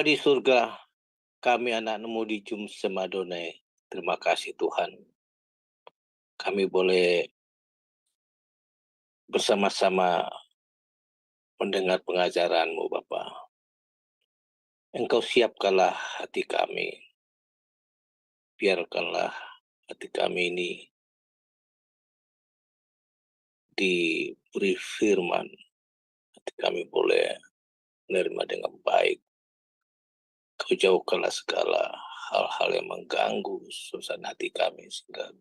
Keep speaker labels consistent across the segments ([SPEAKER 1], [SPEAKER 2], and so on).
[SPEAKER 1] Bapa di surga, kami anak-Mu di Jumsem Adonai. Terima kasih Tuhan. Kami boleh bersama-sama mendengar pengajaran-Mu Bapa. Engkau siapkanlah hati kami. Biarkanlah hati kami ini diberi firman. Hati kami boleh menerima dengan baik. Kau jauhkanlah segala hal-hal yang mengganggu suasana hati kami sehingga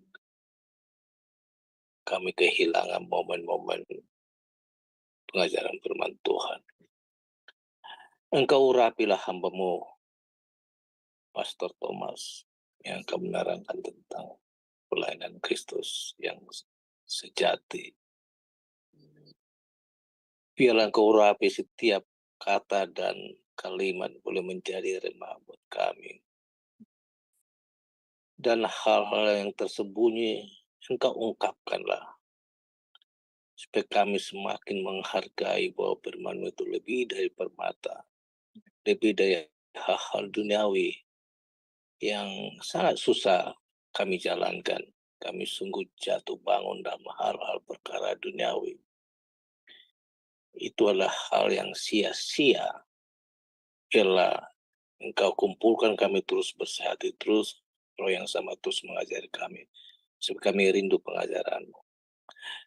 [SPEAKER 1] kami kehilangan momen-momen pengajaran firman Tuhan. Engkau urapilah hamba-Mu, Pastor Thomas, yang akan menerangkan tentang pelayanan Kristus yang sejati. Biarlah Engkau urapi setiap kata dan kalimat boleh menjadi remah buat kami. Dan hal-hal yang tersembunyi Engkau ungkapkanlah. Supaya kami semakin menghargai bahwa firman-Mu itu lebih dari permata. Lebih dari hal-hal duniawi yang sangat susah kami jalankan. Kami sungguh jatuh bangun dalam hal-hal perkara duniawi. Itu adalah hal yang sia-sia. Biarlah Engkau kumpulkan kami terus bersehati terus, Roh yang sama terus mengajari kami. Supaya kami rindu pengajaran-Mu.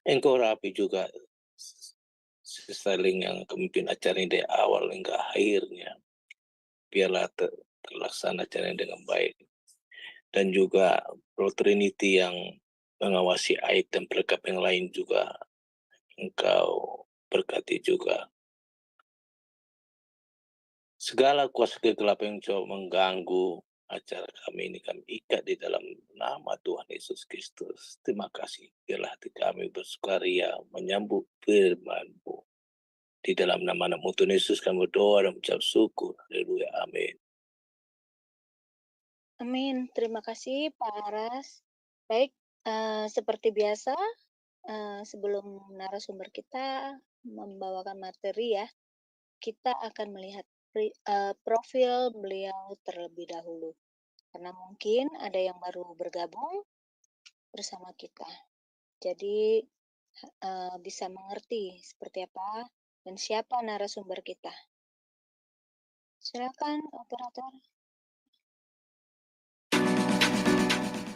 [SPEAKER 1] Engkau rapi juga Sterling yang memimpin acara ini dari awal hingga akhirnya. Biarlah terlaksana acara ini dengan baik. Dan juga Bro Trinity yang mengawasi item pelengkap yang lain juga. Engkau berkati juga. Segala kuasa kegelapan yang coba mengganggu acara kami ini kami ikat di dalam nama Tuhan Yesus Kristus. Terima kasih. Biarlah hati kami bersukaria menyambut firman-Mu. Di dalam nama Tuhan Yesus kami berdoa dan mengucap syukur. Haleluya. Amin.
[SPEAKER 2] Amin. Terima kasih Pak Aras. Baik, seperti biasa, sebelum narasumber kita membawakan materi ya, kita akan melihat profil beliau terlebih dahulu. Karena mungkin ada yang baru bergabung bersama kita. Jadi bisa mengerti seperti apa dan siapa narasumber kita. Silakan operator.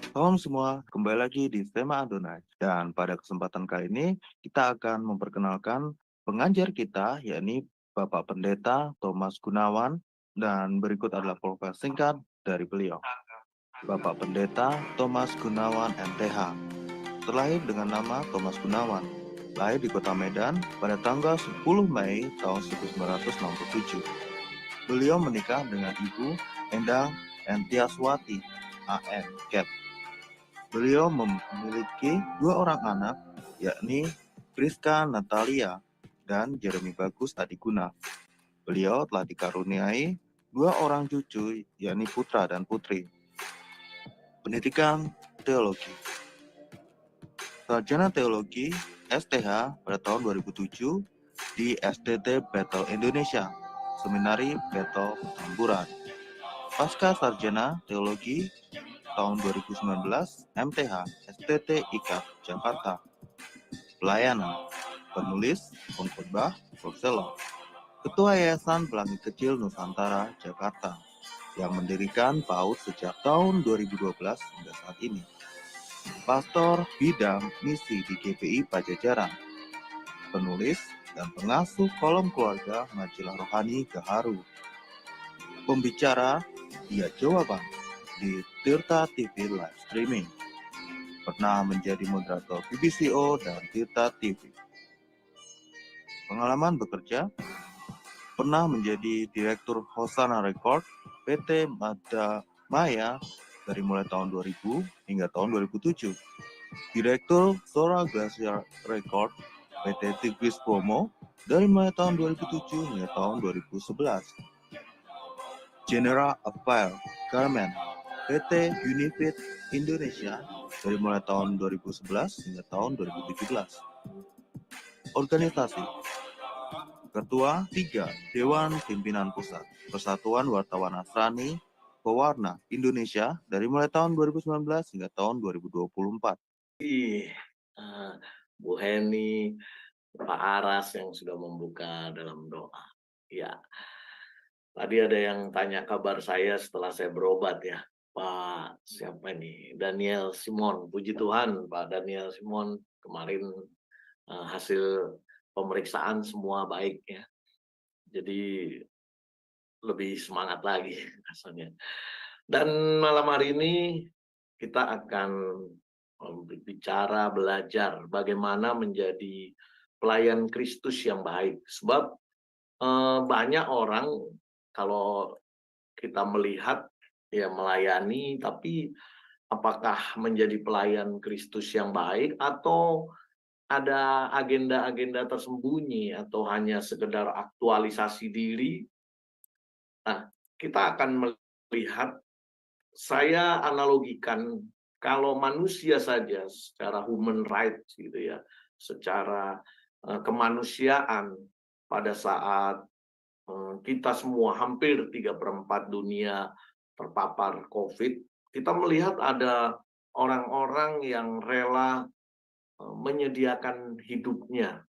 [SPEAKER 3] Salam semua, kembali lagi di Tema Adonai. Dan pada kesempatan kali ini, kita akan memperkenalkan pengajar kita, yakni Bapak Pendeta Thomas Gunawan, dan berikut adalah profil singkat dari beliau. Bapak Pendeta Thomas Gunawan, MTH. Terlahir dengan nama Thomas Gunawan. Lahir di Kota Medan pada tanggal 10 Mei tahun 1967. Beliau menikah dengan Ibu Endang Entiaswati, AM, Ket. Beliau memiliki 2 orang anak, yakni Priska Natalia dan Jeremy Bagus Adiguna. Beliau telah dikaruniai 2 orang cucu, yakni putra dan putri. Pendidikan teologi. Sarjana teologi STH pada tahun 2007 di SDT Battle Indonesia, Seminari Battle Tamburan. Pasca sarjana teologi tahun 2019 MTH STT IKAP Jakarta. Pelayanan, penulis, pengkhotbah, konselor, Ketua Yayasan Pelangi Kecil Nusantara Jakarta yang mendirikan PAUD sejak tahun 2012 hingga saat ini. Pastor bidang misi di GPI Pajajaran, penulis dan pengasuh kolom keluarga majalah rohani Gaharu. Pembicara, dia jawaban di Tirta TV live streaming. Pernah menjadi moderator BBCO dan Tirta TV. Pengalaman bekerja, pernah menjadi direktur Hosana Record PT Mada Maya dari mulai tahun 2000 hingga tahun 2007. Direktur Sora Glacier Record PT Tigris Promo dari mulai tahun 2007 hingga tahun 2011. General Affairs Garment PT Unifit Indonesia dari mulai tahun 2011 hingga tahun 2017. Organisasi Ketua 3 Dewan Pimpinan Pusat Persatuan Wartawan Nasrani Pewarna Indonesia dari mulai tahun 2019 hingga tahun 2024.
[SPEAKER 4] Bu Heni, Pak Aras yang sudah membuka dalam doa. Ya, tadi ada yang tanya kabar saya setelah saya berobat ya. Pak siapa ini? Daniel Simon. Puji Tuhan Pak Daniel Simon kemarin hasil pemeriksaan semua baik ya. Jadi lebih semangat lagi rasanya. Dan malam hari ini kita akan bicara, belajar bagaimana menjadi pelayan Kristus yang baik. Sebab banyak orang kalau kita melihat ya melayani, tapi apakah menjadi pelayan Kristus yang baik atau ada agenda-agenda tersembunyi atau hanya sekedar aktualisasi diri. Nah, kita akan melihat, saya analogikan kalau manusia saja secara human rights gitu ya, secara kemanusiaan pada saat kita semua hampir 3/4 dunia terpapar COVID, kita melihat ada orang-orang yang rela menyediakan hidupnya,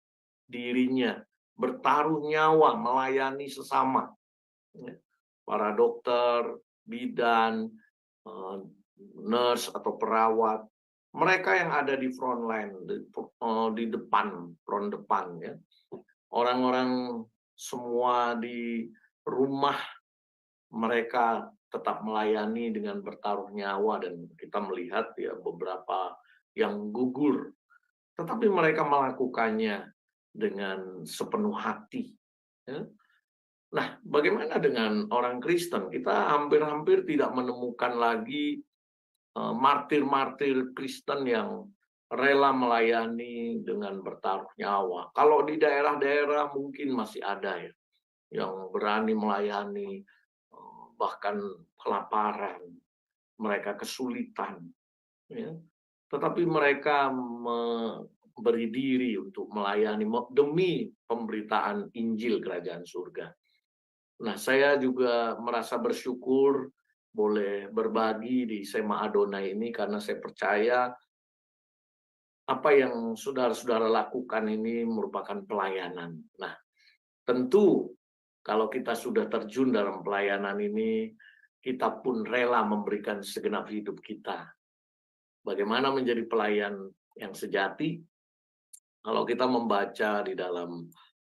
[SPEAKER 4] dirinya, bertaruh nyawa, melayani sesama. Para dokter, bidan, nurse atau perawat, mereka yang ada di front line, di depan, front depan ya. Orang-orang semua di rumah, mereka tetap melayani dengan bertaruh nyawa, dan kita melihat ya beberapa yang gugur. Tetapi mereka melakukannya dengan sepenuh hati. Ya. Nah, bagaimana dengan orang Kristen? Kita hampir-hampir tidak menemukan lagi martir-martir Kristen yang rela melayani dengan bertaruh nyawa. Kalau di daerah-daerah mungkin masih ada ya, yang berani melayani, bahkan kelaparan, mereka kesulitan. Ya. Tetapi mereka memberi diri untuk melayani demi pemberitaan Injil Kerajaan Surga. Nah, saya juga merasa bersyukur boleh berbagi di Sema Adonai ini karena saya percaya apa yang saudara-saudara lakukan ini merupakan pelayanan. Nah, tentu kalau kita sudah terjun dalam pelayanan ini, kita pun rela memberikan segenap hidup kita. Bagaimana menjadi pelayan yang sejati? Kalau kita membaca di dalam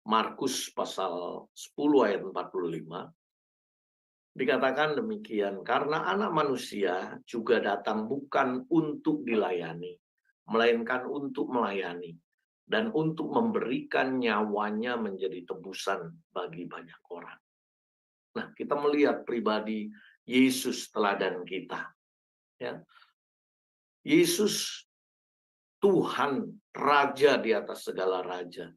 [SPEAKER 4] Markus pasal 10 ayat 45, dikatakan demikian, karena anak manusia juga datang bukan untuk dilayani, melainkan untuk melayani, dan untuk memberikan nyawanya menjadi tebusan bagi banyak orang. Nah, kita melihat pribadi Yesus teladan kita. Ya. Yesus Tuhan, Raja di atas segala raja.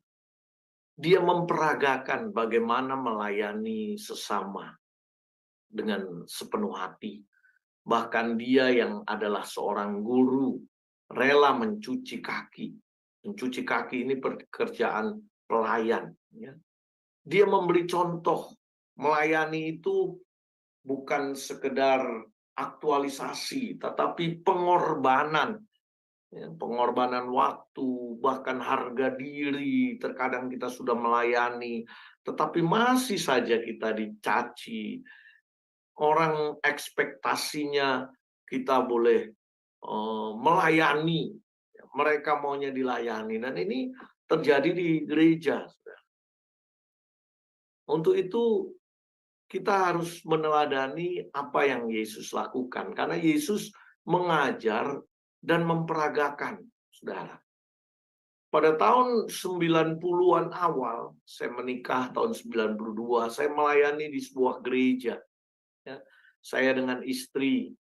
[SPEAKER 4] Dia memperagakan bagaimana melayani sesama dengan sepenuh hati. Bahkan dia yang adalah seorang guru, rela mencuci kaki. Mencuci kaki ini pekerjaan pelayan. Ya. Dia memberi contoh, melayani itu bukan sekedar aktualisasi, tetapi pengorbanan. Ya, pengorbanan waktu, bahkan harga diri. Terkadang kita sudah melayani, tetapi masih saja kita dicaci. Orang ekspektasinya kita boleh melayani, mereka maunya dilayani, dan ini terjadi di gereja. Untuk itu kita harus meneladani apa yang Yesus lakukan, karena Yesus mengajar dan memperagakan, saudara. Pada tahun 90-an awal, saya menikah tahun 92, saya melayani di sebuah gereja. Ya, saya dengan istri,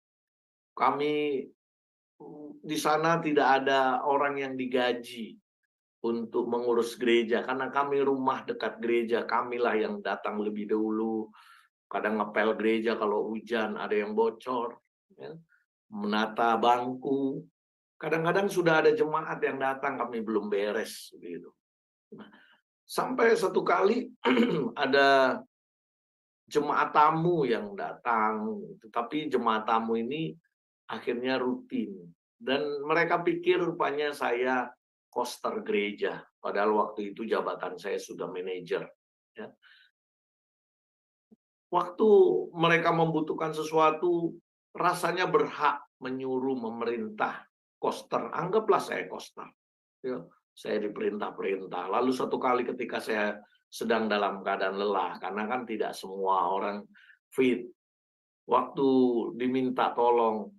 [SPEAKER 4] kami di sana tidak ada orang yang digaji untuk mengurus gereja, karena kami rumah dekat gereja, kamilah yang datang lebih dahulu, kadang ngepel gereja kalau hujan, ada yang bocor, ya, menata bangku. Kadang-kadang sudah ada jemaat yang datang, kami belum beres. Gitu. Nah, Sampai satu kali ada jemaat tamu yang datang, tapi jemaat tamu ini akhirnya rutin. Dan mereka pikir rupanya saya koster gereja, padahal waktu itu jabatan saya sudah manajer. Ya. Waktu mereka membutuhkan sesuatu, rasanya berhak menyuruh memerintah koster. Anggaplah saya koster. Ya, saya diperintah-perintah. Lalu satu kali ketika saya sedang dalam keadaan lelah, karena kan tidak semua orang fit. Waktu diminta tolong,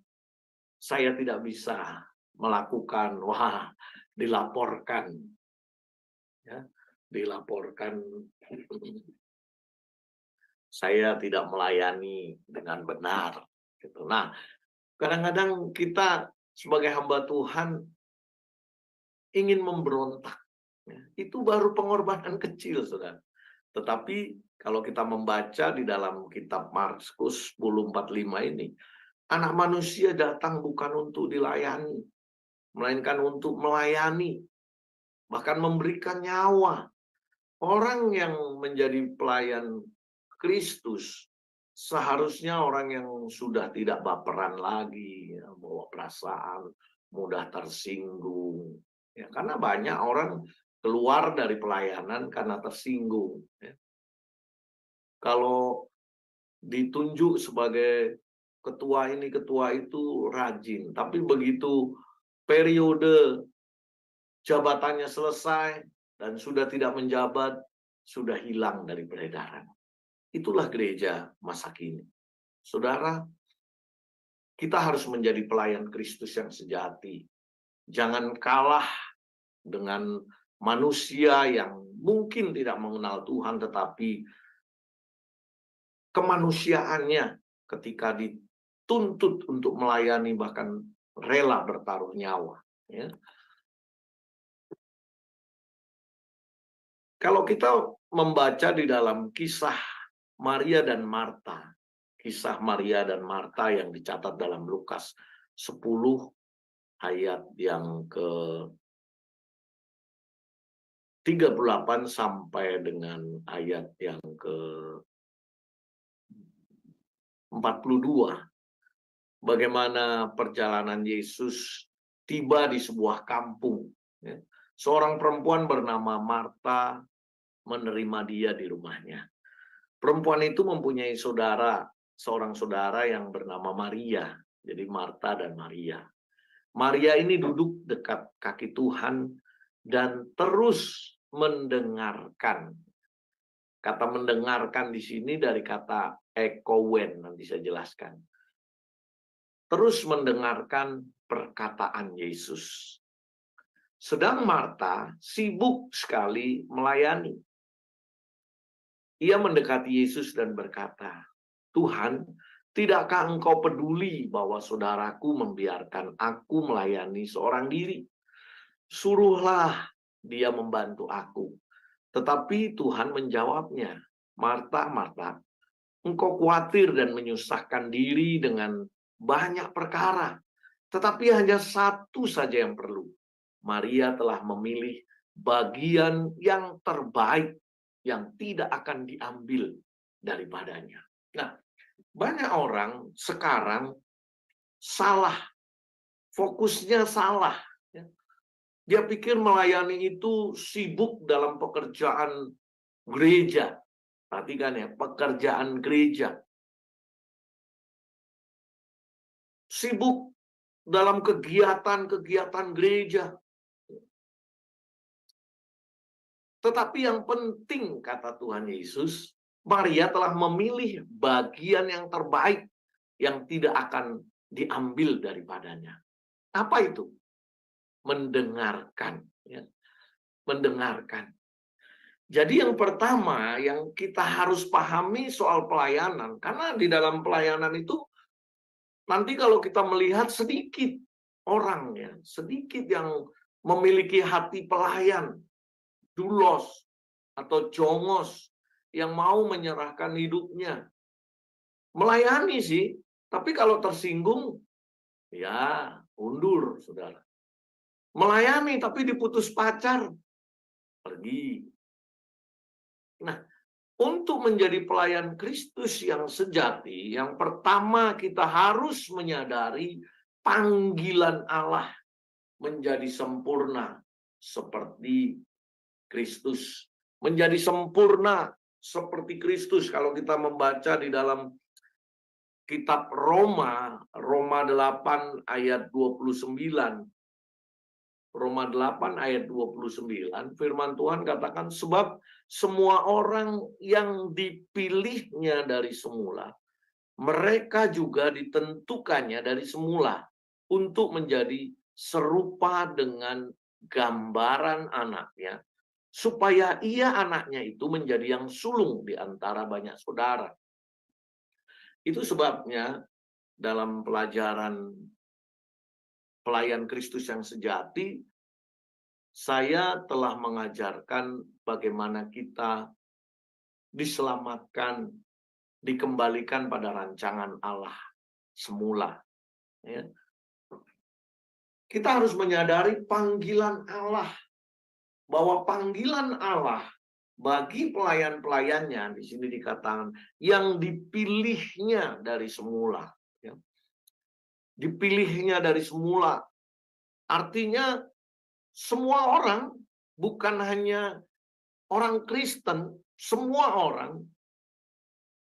[SPEAKER 4] saya tidak bisa melakukan, wah, dilaporkan. Ya, dilaporkan saya tidak melayani dengan benar. Gitu. Nah, kadang-kadang kita sebagai hamba Tuhan ingin memberontak. Itu baru pengorbanan kecil, saudara. Tetapi kalau kita membaca di dalam kitab Markus 10:45 ini, anak manusia datang bukan untuk dilayani, melainkan untuk melayani, bahkan memberikan nyawa. Orang yang menjadi pelayan Kristus seharusnya orang yang sudah tidak baperan lagi, ya, bawa perasaan, mudah tersinggung. Ya, karena banyak orang keluar dari pelayanan karena tersinggung. Ya. Kalau ditunjuk sebagai ketua ini, ketua itu rajin. Tapi begitu periode jabatannya selesai dan sudah tidak menjabat, sudah hilang dari peredaran. Itulah gereja masa kini. Saudara, kita harus menjadi pelayan Kristus yang sejati. Jangan kalah dengan manusia yang mungkin tidak mengenal Tuhan, tetapi kemanusiaannya ketika dituntut untuk melayani bahkan rela bertaruh nyawa. Ya. Kalau kita membaca di dalam kisah Maria dan Marta, kisah Maria dan Marta yang dicatat dalam Lukas 10 ayat yang ke-38 sampai dengan ayat yang ke-42. Bagaimana perjalanan Yesus tiba di sebuah kampung. Seorang perempuan bernama Marta menerima dia di rumahnya. Perempuan itu mempunyai seorang saudara yang bernama Maria. Jadi Marta dan Maria. Maria ini duduk dekat kaki Tuhan dan terus mendengarkan. Kata mendengarkan di sini dari kata ekowen, nanti saya jelaskan. Terus mendengarkan perkataan Yesus. Sedang Marta sibuk sekali melayani. Ia mendekati Yesus dan berkata, Tuhan, tidakkah engkau peduli bahwa saudaraku membiarkan aku melayani seorang diri? Suruhlah dia membantu aku. Tetapi Tuhan menjawabnya, Marta, Marta, engkau khawatir dan menyusahkan diri dengan banyak perkara. Tetapi hanya satu saja yang perlu. Maria telah memilih bagian yang terbaik yang tidak akan diambil daripadanya. Nah, banyak orang sekarang salah, fokusnya salah. Dia pikir melayani itu sibuk dalam pekerjaan gereja. Perhatikan ya, pekerjaan gereja. Sibuk dalam kegiatan-kegiatan gereja. Tetapi yang penting, kata Tuhan Yesus, Maria telah memilih bagian yang terbaik yang tidak akan diambil daripadanya. Apa itu? Mendengarkan. Ya. Mendengarkan. Jadi yang pertama yang kita harus pahami soal pelayanan, karena di dalam pelayanan itu nanti kalau kita melihat sedikit orang ya, sedikit yang memiliki hati pelayan, dulos atau jongos yang mau menyerahkan hidupnya. Melayani sih, tapi kalau tersinggung, ya undur, saudara. Melayani tapi diputus pacar, pergi. Nah, untuk menjadi pelayan Kristus yang sejati, yang pertama kita harus menyadari panggilan Allah menjadi sempurna seperti Kristus. Menjadi sempurna seperti Kristus. Kalau kita membaca di dalam kitab Roma 8 ayat 29. Roma 8 ayat 29, firman Tuhan katakan, sebab semua orang yang dipilihnya dari semula, mereka juga ditentukannya dari semula untuk menjadi serupa dengan gambaran anaknya, supaya ia anaknya itu menjadi yang sulung di antara banyak saudara. Itu sebabnya dalam pelajaran pelayan Kristus yang sejati, saya telah mengajarkan bagaimana kita diselamatkan, dikembalikan pada rancangan Allah semula. Ya. Kita harus menyadari panggilan Allah, bahwa panggilan Allah bagi pelayan-pelayannya, di sini dikatakan, yang dipilihnya dari semula. Ya. Dipilihnya dari semula. Artinya semua orang, bukan hanya orang Kristen, semua orang,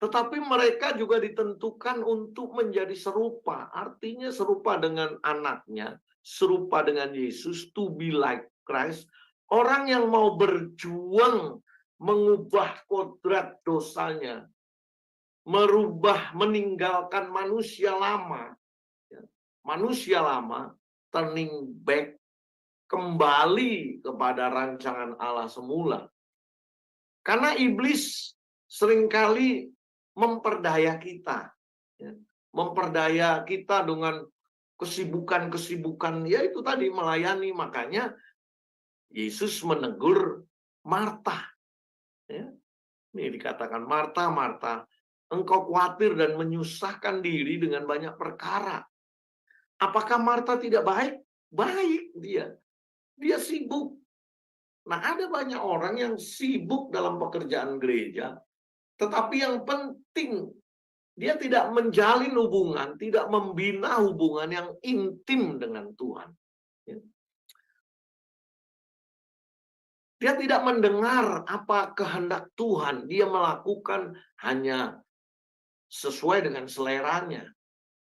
[SPEAKER 4] tetapi mereka juga ditentukan untuk menjadi serupa. Artinya serupa dengan anaknya, serupa dengan Yesus, to be like Christ. Orang yang mau berjuang mengubah kodrat dosanya, merubah, meninggalkan manusia lama, turning back, kembali kepada rancangan Allah semula. Karena iblis seringkali memperdaya kita. Memperdaya kita dengan kesibukan-kesibukan, ya itu tadi, melayani. Makanya Yesus menegur Marta. Ini dikatakan, Marta, Marta, engkau khawatir dan menyusahkan diri dengan banyak perkara. Apakah Marta tidak baik? Baik dia. Dia sibuk. Nah, ada banyak orang yang sibuk dalam pekerjaan gereja, tetapi yang penting, dia tidak menjalin hubungan, tidak membina hubungan yang intim dengan Tuhan. Dia tidak mendengar apa kehendak Tuhan. Dia melakukan hanya sesuai dengan seleranya,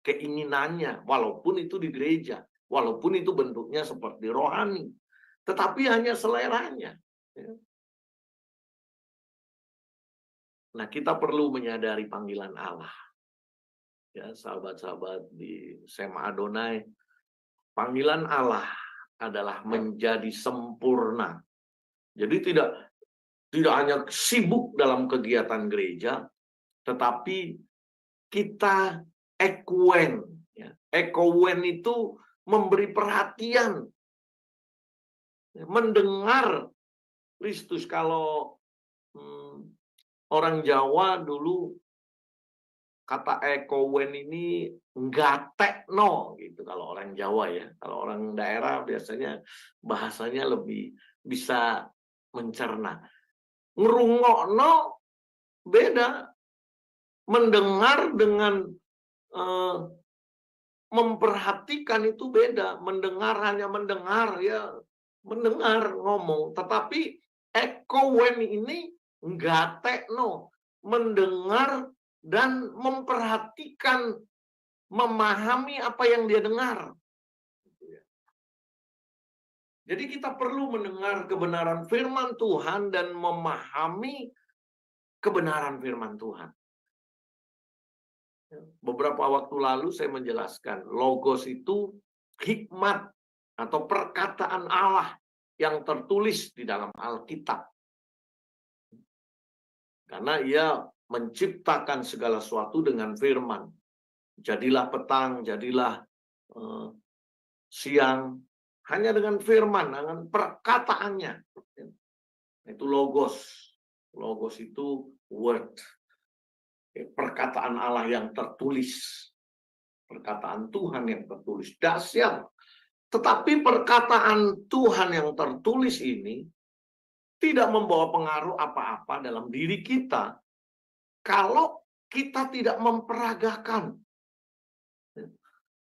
[SPEAKER 4] keinginannya, walaupun itu di gereja, walaupun itu bentuknya seperti rohani, tetapi hanya seleranya. Nah, kita perlu menyadari panggilan Allah. Ya, sahabat-sahabat di Sema Adonai, panggilan Allah adalah menjadi sempurna. Jadi tidak hanya sibuk dalam kegiatan gereja, tetapi kita ekuen. Ya. Ekuen itu memberi perhatian, mendengar Kristus. Kalau orang Jawa dulu, kata ekuen ini nggatekno gitu kalau orang Jawa ya. Kalau orang daerah biasanya bahasanya lebih bisa mencerna. Ngerungokno beda. Mendengar dengan memperhatikan itu beda. Mendengar hanya mendengar, ya mendengar ngomong. Tetapi ekowen ini nggatekno, mendengar dan memperhatikan, memahami apa yang dia dengar. Jadi kita perlu mendengar kebenaran firman Tuhan dan memahami kebenaran firman Tuhan. Beberapa waktu lalu saya menjelaskan, logos itu hikmat atau perkataan Allah yang tertulis di dalam Alkitab. Karena ia menciptakan segala sesuatu dengan firman. Jadilah petang, jadilah siang, hanya dengan firman, dengan perkataannya. Itu logos. Logos itu word. Perkataan Allah yang tertulis. Perkataan Tuhan yang tertulis. Dahsyat. Tetapi perkataan Tuhan yang tertulis ini tidak membawa pengaruh apa-apa dalam diri kita kalau kita tidak memperagakan.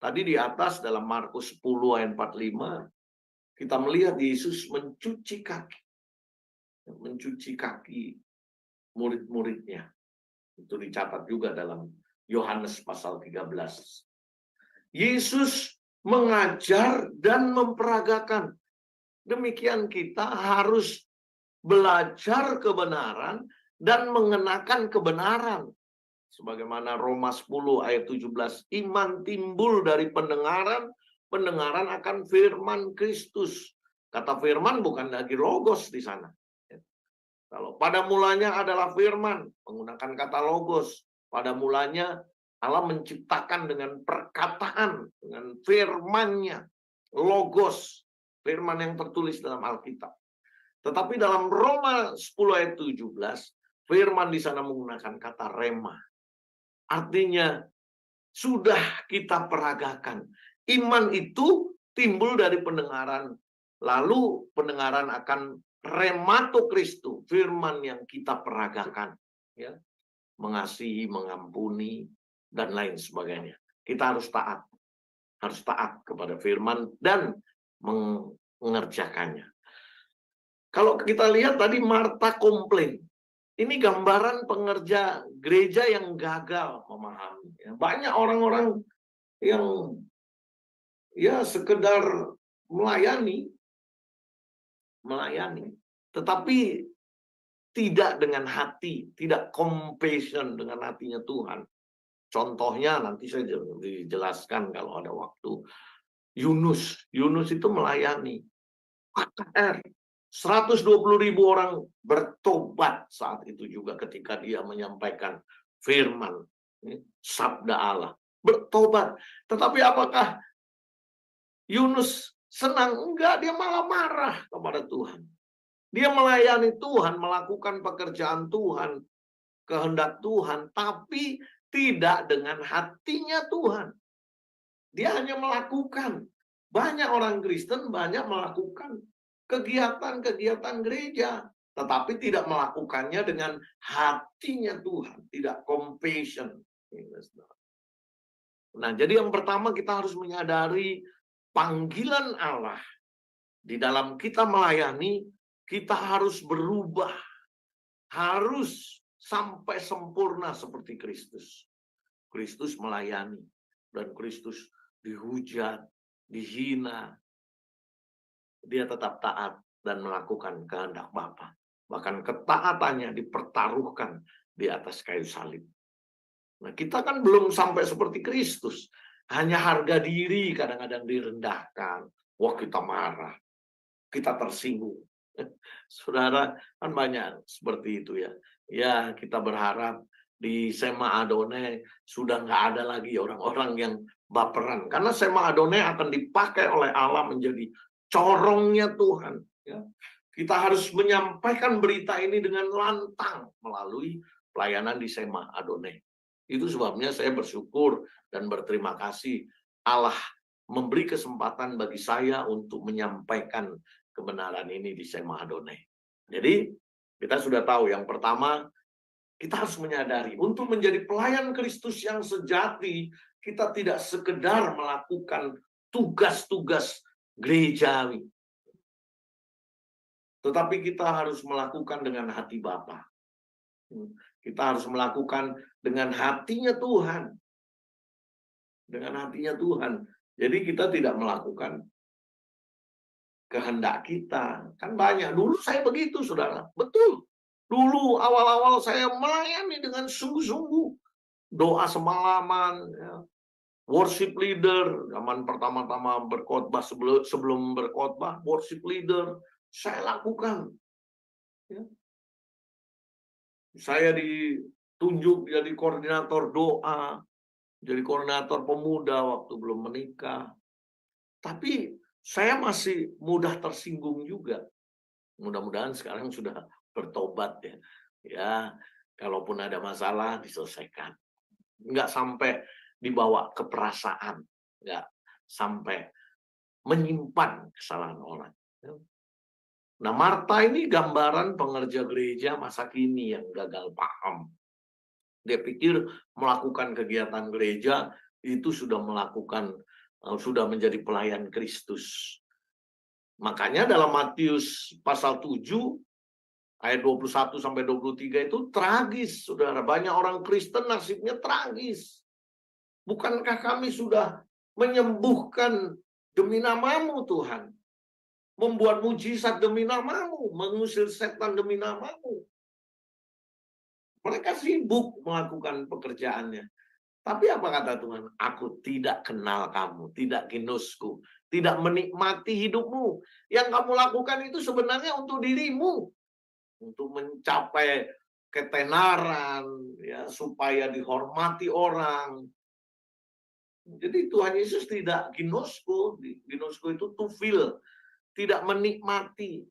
[SPEAKER 4] Tadi di atas dalam Markus 10 ayat 45, kita melihat Yesus mencuci kaki murid-muridnya. Itu dicatat juga dalam Yohanes pasal 13. Yesus mengajar dan memperagakan. Demikian kita harus belajar kebenaran dan mengenakan kebenaran. Sebagaimana Roma 10 ayat 17, iman timbul dari pendengaran, pendengaran akan firman Kristus. Kata firman bukan lagi logos di sana. Kalau pada mulanya adalah firman, menggunakan kata logos. Pada mulanya Allah menciptakan dengan perkataan, dengan firman-Nya, logos, firman yang tertulis dalam Alkitab. Tetapi dalam Roma 10 ayat 17, firman di sana menggunakan kata rema. Artinya, sudah kita peragakan. Iman itu timbul dari pendengaran. Lalu pendengaran akan remato Kristu, firman yang kita peragakan. Ya. Mengasihi, mengampuni, dan lain sebagainya. Kita harus taat. Harus taat kepada firman dan mengerjakannya. Kalau kita lihat tadi Marta komplain. Ini gambaran pengerja gereja yang gagal memahami. Banyak orang-orang yang ya sekedar melayani, tetapi tidak dengan hati, tidak compassion dengan hatinya Tuhan. Contohnya nanti saya dijelaskan kalau ada waktu. Yunus itu melayani. KKR. 120.000 orang bertobat saat itu juga ketika dia menyampaikan firman, sabda Allah. Bertobat. Tetapi apakah Yunus senang? Enggak, dia malah marah kepada Tuhan. Dia melayani Tuhan, melakukan pekerjaan Tuhan, kehendak Tuhan, tapi tidak dengan hatinya Tuhan. Dia hanya melakukan. Banyak orang Kristen banyak melakukan kegiatan-kegiatan gereja, tetapi tidak melakukannya dengan hatinya Tuhan, tidak compassion. Nah, jadi yang pertama kita harus menyadari panggilan Allah. Di dalam kita melayani, kita harus berubah, harus sampai sempurna seperti Kristus. Kristus melayani, dan Kristus dihujat, dihina, dia tetap taat dan melakukan kehendak Bapa. Bahkan ketaatannya dipertaruhkan di atas kayu salib. Nah, kita kan belum sampai seperti Kristus. Hanya harga diri kadang-kadang direndahkan. Wah, kita marah. Kita tersinggung. Saudara, kan banyak seperti itu ya. Ya, kita berharap di Sema Adonai sudah nggak ada lagi orang-orang yang baperan. Karena Sema Adonai akan dipakai oleh Allah menjadi corongnya Tuhan. Ya. Kita harus menyampaikan berita ini dengan lantang melalui pelayanan di Sema Adonai. Itu sebabnya saya bersyukur dan berterima kasih Allah memberi kesempatan bagi saya untuk menyampaikan kebenaran ini di Sema Adonai. Jadi kita sudah tahu yang pertama, kita harus menyadari untuk menjadi pelayan Kristus yang sejati, kita tidak sekedar melakukan tugas-tugas gerejawi, tetapi kita harus melakukan dengan hati Bapa. Kita harus melakukan dengan hatinya Tuhan. Dengan hatinya Tuhan. Jadi kita tidak melakukan kehendak kita. Kan banyak. Dulu saya begitu, saudara. Betul. Dulu awal-awal saya melayani dengan sungguh-sungguh. Doa semalaman. Ya. Worship leader, zaman pertama-tama berkhotbah, sebelum berkhotbah, worship leader, saya lakukan. Ya. Saya ditunjuk jadi koordinator doa, jadi koordinator pemuda waktu belum menikah. Tapi saya masih mudah tersinggung juga. Mudah-mudahan sekarang sudah bertobat ya. Ya, kalaupun ada masalah diselesaikan. Enggak sampai dibawa ke perasaan, enggak sampai menyimpan kesalahan orang. Nah, Marta ini gambaran pengerja gereja masa kini yang gagal paham. Dia pikir melakukan kegiatan gereja itu sudah menjadi pelayan Kristus. Makanya dalam Matius pasal 7 ayat 21 sampai 23 itu tragis, Saudara. Banyak orang Kristen nasibnya tragis. Bukankah kami sudah menyembuhkan demi namamu, Tuhan? Membuat mujizat demi namamu, mengusir setan demi namamu. Mereka sibuk melakukan pekerjaannya. Tapi apa kata Tuhan? Aku tidak kenal kamu, tidak kinusku, tidak menikmati hidupmu. Yang kamu lakukan itu sebenarnya untuk dirimu. Untuk mencapai ketenaran, ya, supaya dihormati orang. Jadi Tuhan Yesus tidak ginosku. Ginosku itu to feel. Tidak menikmati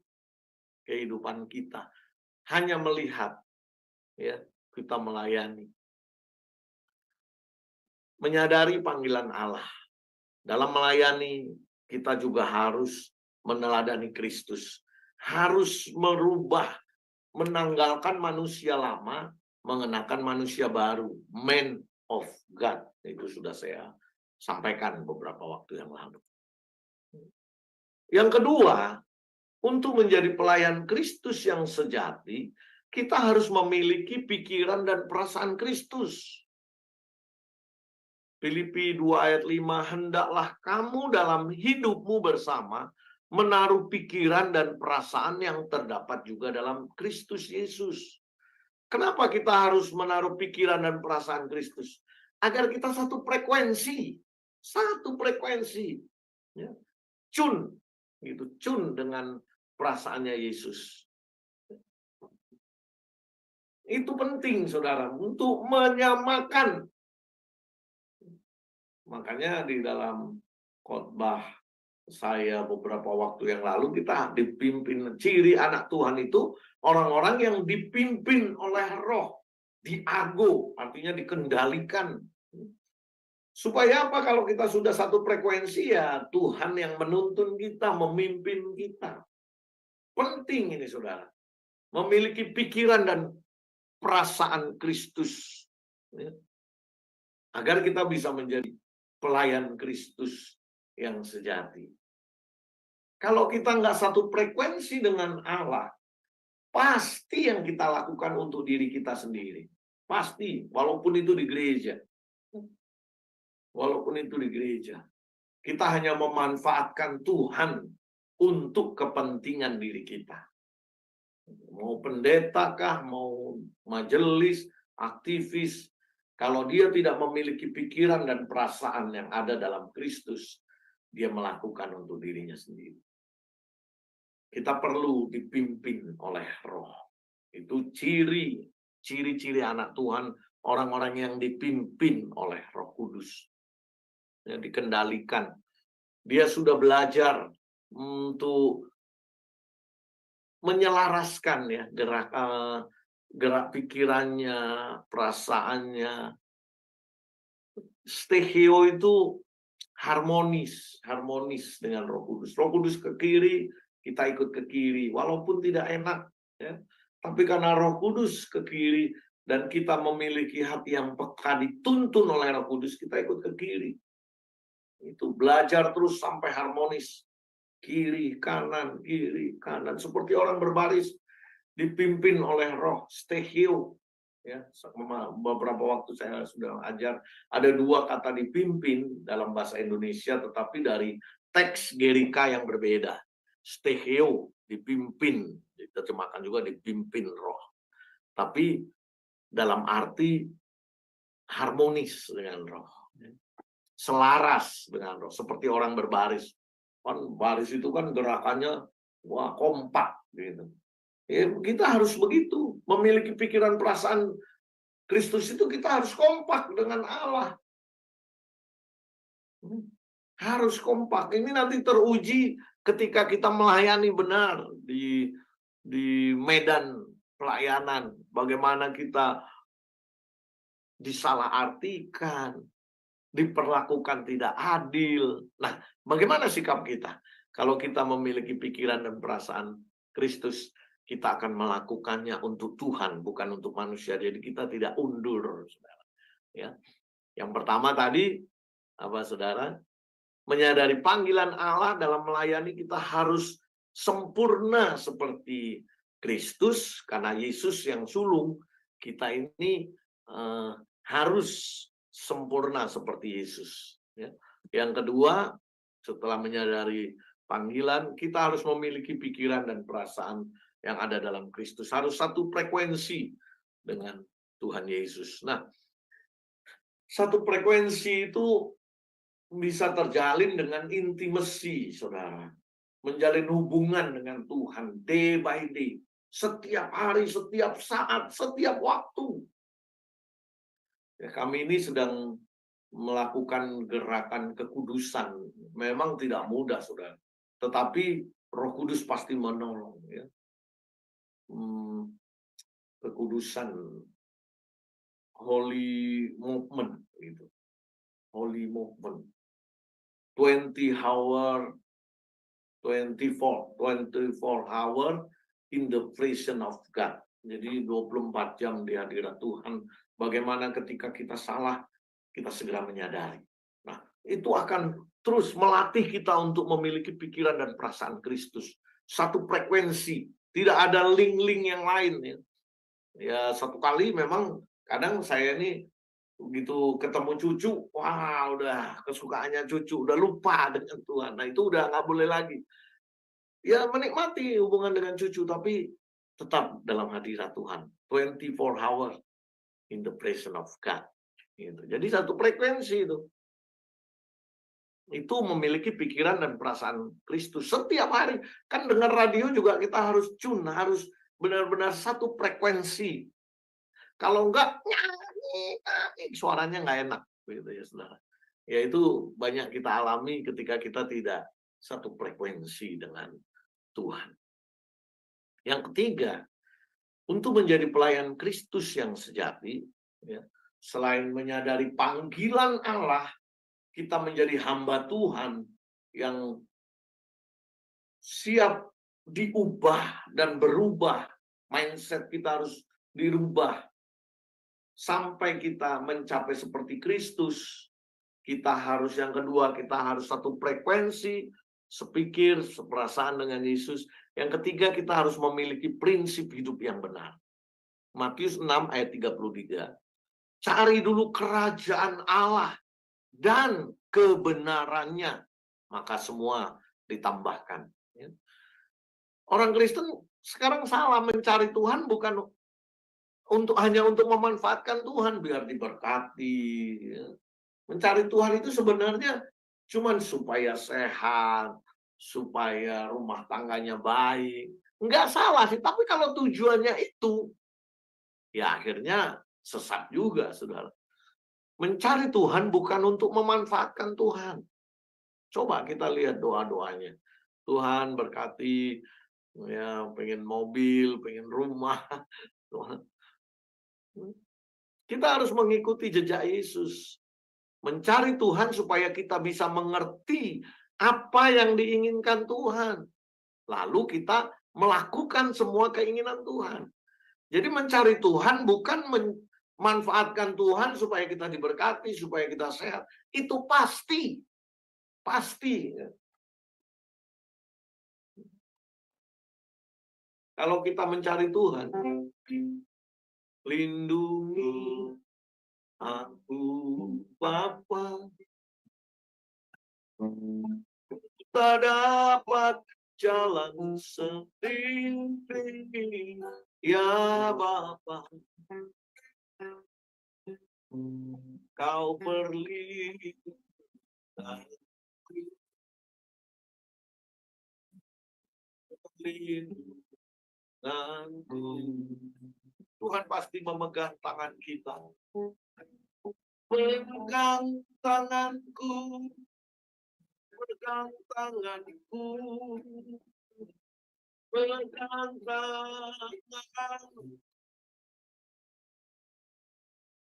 [SPEAKER 4] kehidupan kita. Hanya melihat, ya, kita melayani. Menyadari panggilan Allah. Dalam melayani, kita juga harus meneladani Kristus. Harus merubah, menanggalkan manusia lama, mengenakan manusia baru. Man of God. Itu sudah saya sampaikan beberapa waktu yang lalu. Yang kedua, untuk menjadi pelayan Kristus yang sejati, kita harus memiliki pikiran dan perasaan Kristus. Filipi 2 ayat 5, hendaklah kamu dalam hidupmu bersama menaruh pikiran dan perasaan yang terdapat juga dalam Kristus Yesus. Kenapa kita harus menaruh pikiran dan perasaan Kristus? Agar kita satu frekuensi. Satu frekuensi. Ya. Cun. Gitu, cun dengan perasaannya Yesus. Itu penting, Saudara, untuk menyamakan. Makanya di dalam khotbah saya beberapa waktu yang lalu, kita dipimpin, ciri anak Tuhan itu orang-orang yang dipimpin oleh Roh, diago, artinya dikendalikan. Supaya apa? Kalau kita sudah satu frekuensi, ya Tuhan yang menuntun kita, memimpin kita. Penting ini, Saudara. Memiliki pikiran dan perasaan Kristus. Ya. Agar kita bisa menjadi pelayan Kristus yang sejati. Kalau kita nggak satu frekuensi dengan Allah, pasti yang kita lakukan untuk diri kita sendiri. Pasti, walaupun itu di gereja. Walaupun itu di gereja. Kita hanya memanfaatkan Tuhan untuk kepentingan diri kita. Mau pendeta kah, mau majelis, aktivis, kalau dia tidak memiliki pikiran dan perasaan yang ada dalam Kristus, dia melakukan untuk dirinya sendiri. Kita perlu dipimpin oleh Roh. Itu ciri-ciri anak Tuhan, orang-orang yang dipimpin oleh Roh Kudus. Yang dikendalikan. Dia sudah belajar untuk menyelaraskan, ya, gerak pikirannya, perasaannya. Stehio itu harmonis dengan Roh Kudus. Roh Kudus ke kiri, kita ikut ke kiri, walaupun tidak enak, ya. Tapi karena Roh Kudus ke kiri dan kita memiliki hati yang peka, dituntun oleh Roh Kudus, kita ikut ke kiri. Itu belajar terus sampai harmonis. Kiri, kanan, seperti orang berbaris dipimpin oleh Roh, stehio. Ya, beberapa waktu saya sudah ajar, ada dua kata dipimpin dalam bahasa Indonesia, tetapi dari teks Gerika yang berbeda. Stehio, dipimpin, diterjemahkan juga dipimpin Roh. Tapi dalam arti harmonis dengan Roh. Selaras dengan Roh, seperti orang berbaris. Kan baris itu kan gerakannya kompak gitu. Ya, kita harus begitu, memiliki pikiran perasaan Kristus itu, kita harus kompak dengan Allah. Harus kompak. Ini nanti teruji ketika kita melayani benar di medan pelayanan. Bagaimana kita disalahartikan, diperlakukan tidak adil. Nah, bagaimana sikap kita? Kalau kita memiliki pikiran dan perasaan Kristus, kita akan melakukannya untuk Tuhan, bukan untuk manusia. Jadi kita tidak undur, saudara. Ya, yang pertama tadi apa, saudara? Menyadari panggilan Allah dalam melayani, kita harus sempurna seperti Kristus, karena Yesus yang sulung. Kita ini harus sempurna seperti Yesus. Ya. Yang kedua, setelah menyadari panggilan, kita harus memiliki pikiran dan perasaan yang ada dalam Kristus. Harus satu frekuensi dengan Tuhan Yesus. Nah, satu frekuensi itu bisa terjalin dengan intimacy, saudara. Menjalin hubungan dengan Tuhan day by day. Setiap hari, setiap saat, setiap waktu. Ya, kami ini sedang melakukan gerakan kekudusan. Memang tidak mudah, saudara. Tetapi Roh Kudus pasti menolong. Ya. Kekudusan, holy movement, gitu. Holy movement. 24 hour in the presence of God. Jadi 24 jam di hadirat Tuhan. Bagaimana ketika kita salah, kita segera menyadari. Nah, itu akan terus melatih kita untuk memiliki pikiran dan perasaan Kristus. Satu frekuensi, tidak ada link-link yang lain. Ya. Ya, satu kali memang kadang saya ini begitu ketemu cucu, wah udah kesukaannya cucu, udah lupa dengan Tuhan. Nah, itu udah nggak boleh lagi. Ya, menikmati hubungan dengan cucu, tapi tetap dalam hadirat Tuhan. 24 hours in the presence of God. Gitu. Jadi satu frekuensi itu. Itu memiliki pikiran dan perasaan Kristus setiap hari. Kan dengar radio juga kita harus tune, harus benar-benar satu frekuensi. Kalau enggak, nyanyi, suaranya nggak enak. Gitu ya, saudara. Ya, itu banyak kita alami ketika kita tidak satu frekuensi dengan Tuhan. Yang ketiga, untuk menjadi pelayan Kristus yang sejati, ya, selain menyadari panggilan Allah, kita menjadi hamba Tuhan yang siap diubah dan berubah. Mindset kita harus dirubah. Sampai kita mencapai seperti Kristus, kita harus, yang kedua, kita harus satu frekuensi, sepikir, seperasaan dengan Yesus. Yang ketiga, kita harus memiliki prinsip hidup yang benar. Matius 6 ayat 33. Cari dulu kerajaan Allah dan kebenarannya, maka semua ditambahkan. Orang Kristen sekarang salah, mencari Tuhan bukan hanya untuk memanfaatkan Tuhan biar diberkati. Mencari Tuhan itu sebenarnya cuman supaya sehat, supaya rumah tangganya baik. Enggak salah sih, tapi kalau tujuannya itu, ya akhirnya sesat juga, saudara. Mencari Tuhan bukan untuk memanfaatkan Tuhan. Coba kita lihat doa-doanya. Tuhan berkati, ya pengen mobil, pengen rumah. Tuhan. Kita harus mengikuti jejak Yesus. Mencari Tuhan supaya kita bisa mengerti apa yang diinginkan Tuhan. Lalu kita melakukan semua keinginan Tuhan. Jadi mencari Tuhan bukan memanfaatkan Tuhan supaya kita diberkati, supaya kita sehat. Itu pasti. Pasti. Kalau kita mencari Tuhan, lindungi aku Bapa, tak dapat jalan sendiri, ya Bapa, Kau perlindunganku. Tuhan pasti memegang tangan kita. Pegang tanganku, pegang tanganku, pegang tanganku.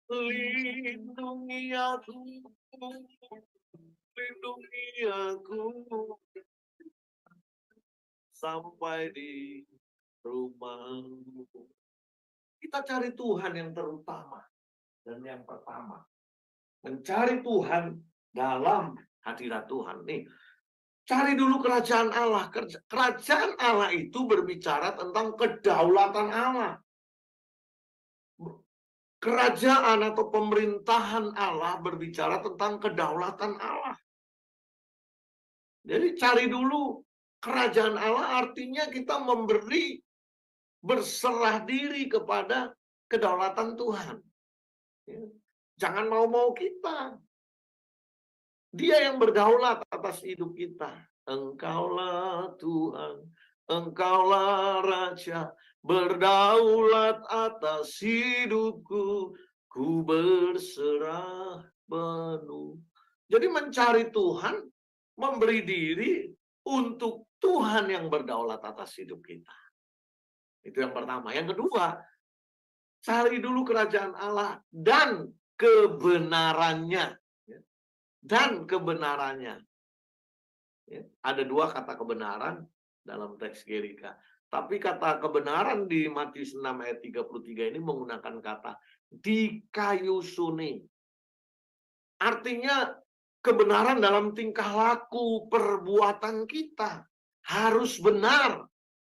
[SPEAKER 4] Lindungi aku, lindungi aku. sampai di rumahmu. Kita cari Tuhan yang terutama dan yang pertama. Mencari Tuhan dalam hadirat Tuhan. Nih, cari dulu kerajaan Allah. Kerajaan Allah itu berbicara tentang kedaulatan Allah. Kerajaan atau pemerintahan Allah berbicara tentang kedaulatan Allah. Jadi cari dulu kerajaan Allah, artinya kita berserah diri kepada kedaulatan Tuhan. Jangan mau-mau kita. Dia yang berdaulat atas hidup kita. Engkaulah Tuhan, Engkaulah Raja, berdaulat atas hidupku, ku berserah penuh. Jadi mencari Tuhan, memberi diri untuk Tuhan yang berdaulat atas hidup kita. Itu yang pertama. Yang kedua, cari dulu kerajaan Allah dan kebenarannya. Dan kebenarannya. Ada dua kata kebenaran dalam teks Gerika. Tapi kata kebenaran di Matius 6 ayat 33 ini menggunakan kata dikayusune. Artinya kebenaran dalam tingkah laku, perbuatan kita harus benar.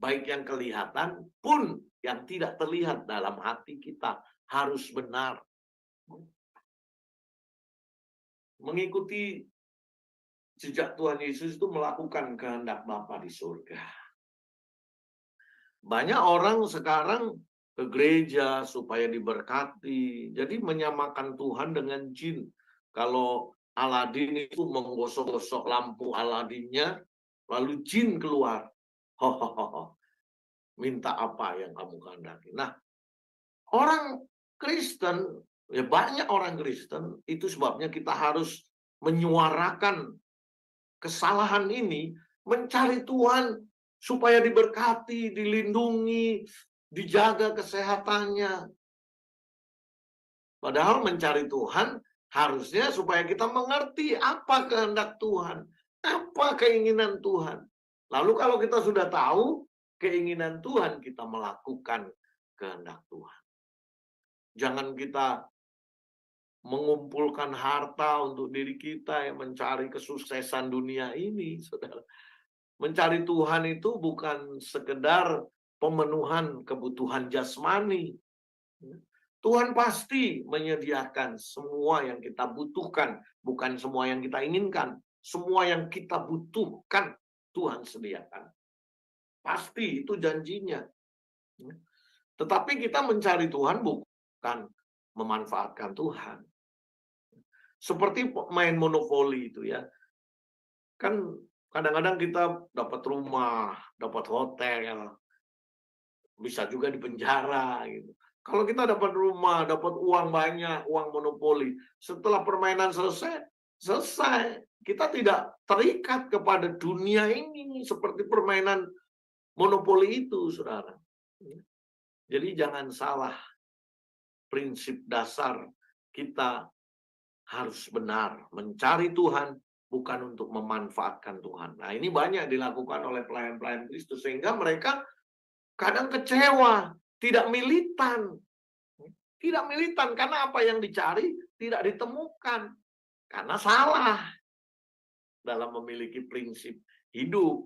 [SPEAKER 4] Baik yang kelihatan pun yang tidak terlihat dalam hati kita harus benar. Mengikuti jejak Tuhan Yesus itu melakukan kehendak Bapa di surga. Banyak orang sekarang ke gereja supaya diberkati. Jadi menyamakan Tuhan dengan jin. Kalau Aladin itu menggosok-gosok lampu Aladinnya, lalu jin keluar. Hohoho. Minta apa yang kamu kehendaki. Nah, orang Kristen, ya banyak orang Kristen, itu sebabnya kita harus menyuarakan kesalahan ini, mencari Tuhan supaya diberkati, dilindungi, dijaga kesehatannya. Padahal mencari Tuhan harusnya supaya kita mengerti apa kehendak Tuhan, apa keinginan Tuhan. Lalu kalau kita sudah tahu keinginan Tuhan, kita melakukan kehendak Tuhan. Jangan kita mengumpulkan harta untuk diri kita yang mencari kesuksesan dunia ini, saudara. Mencari Tuhan itu bukan sekedar pemenuhan kebutuhan jasmani. Tuhan pasti menyediakan semua yang kita butuhkan, bukan semua yang kita inginkan. Semua yang kita butuhkan, Tuhan sediakan. Pasti itu janjinya. Tetapi kita mencari Tuhan bukan memanfaatkan Tuhan. Seperti main monopoli itu ya. Kan kadang-kadang kita dapat rumah, dapat hotel, bisa juga di penjara gitu. Kalau kita dapat rumah, dapat uang banyak, uang monopoli, setelah permainan selesai, kita tidak terikat kepada dunia ini seperti permainan monopoli itu, saudara. Jadi jangan salah, prinsip dasar kita harus benar, mencari Tuhan bukan untuk memanfaatkan Tuhan. Nah, ini banyak dilakukan oleh pelayan-pelayan Kristus sehingga mereka kadang kecewa, tidak militan. Tidak militan karena apa yang dicari tidak ditemukan. Karena salah dalam memiliki prinsip hidup.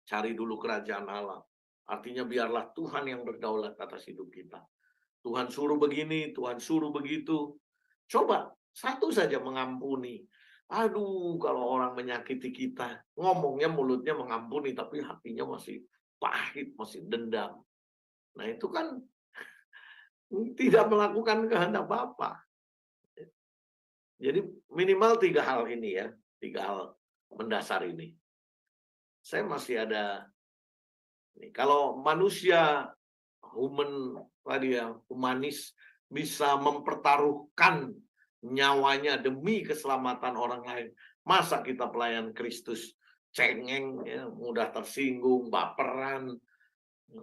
[SPEAKER 4] Cari dulu kerajaan Allah. Artinya biarlah Tuhan yang berdaulat atas hidup kita. Tuhan suruh begini, Tuhan suruh begitu. Coba satu saja mengampuni. Aduh, kalau orang menyakiti kita, ngomongnya mulutnya mengampuni, tapi hatinya masih pahit, masih dendam. Nah, itu kan tidak melakukan kehendak Bapa. Jadi minimal 3 hal ini ya, 3 hal mendasar ini. Saya masih ada, kalau manusia humanis bisa mempertaruhkan nyawanya demi keselamatan orang lain, masa kita pelayan Kristus cengeng, ya, mudah tersinggung, baperan,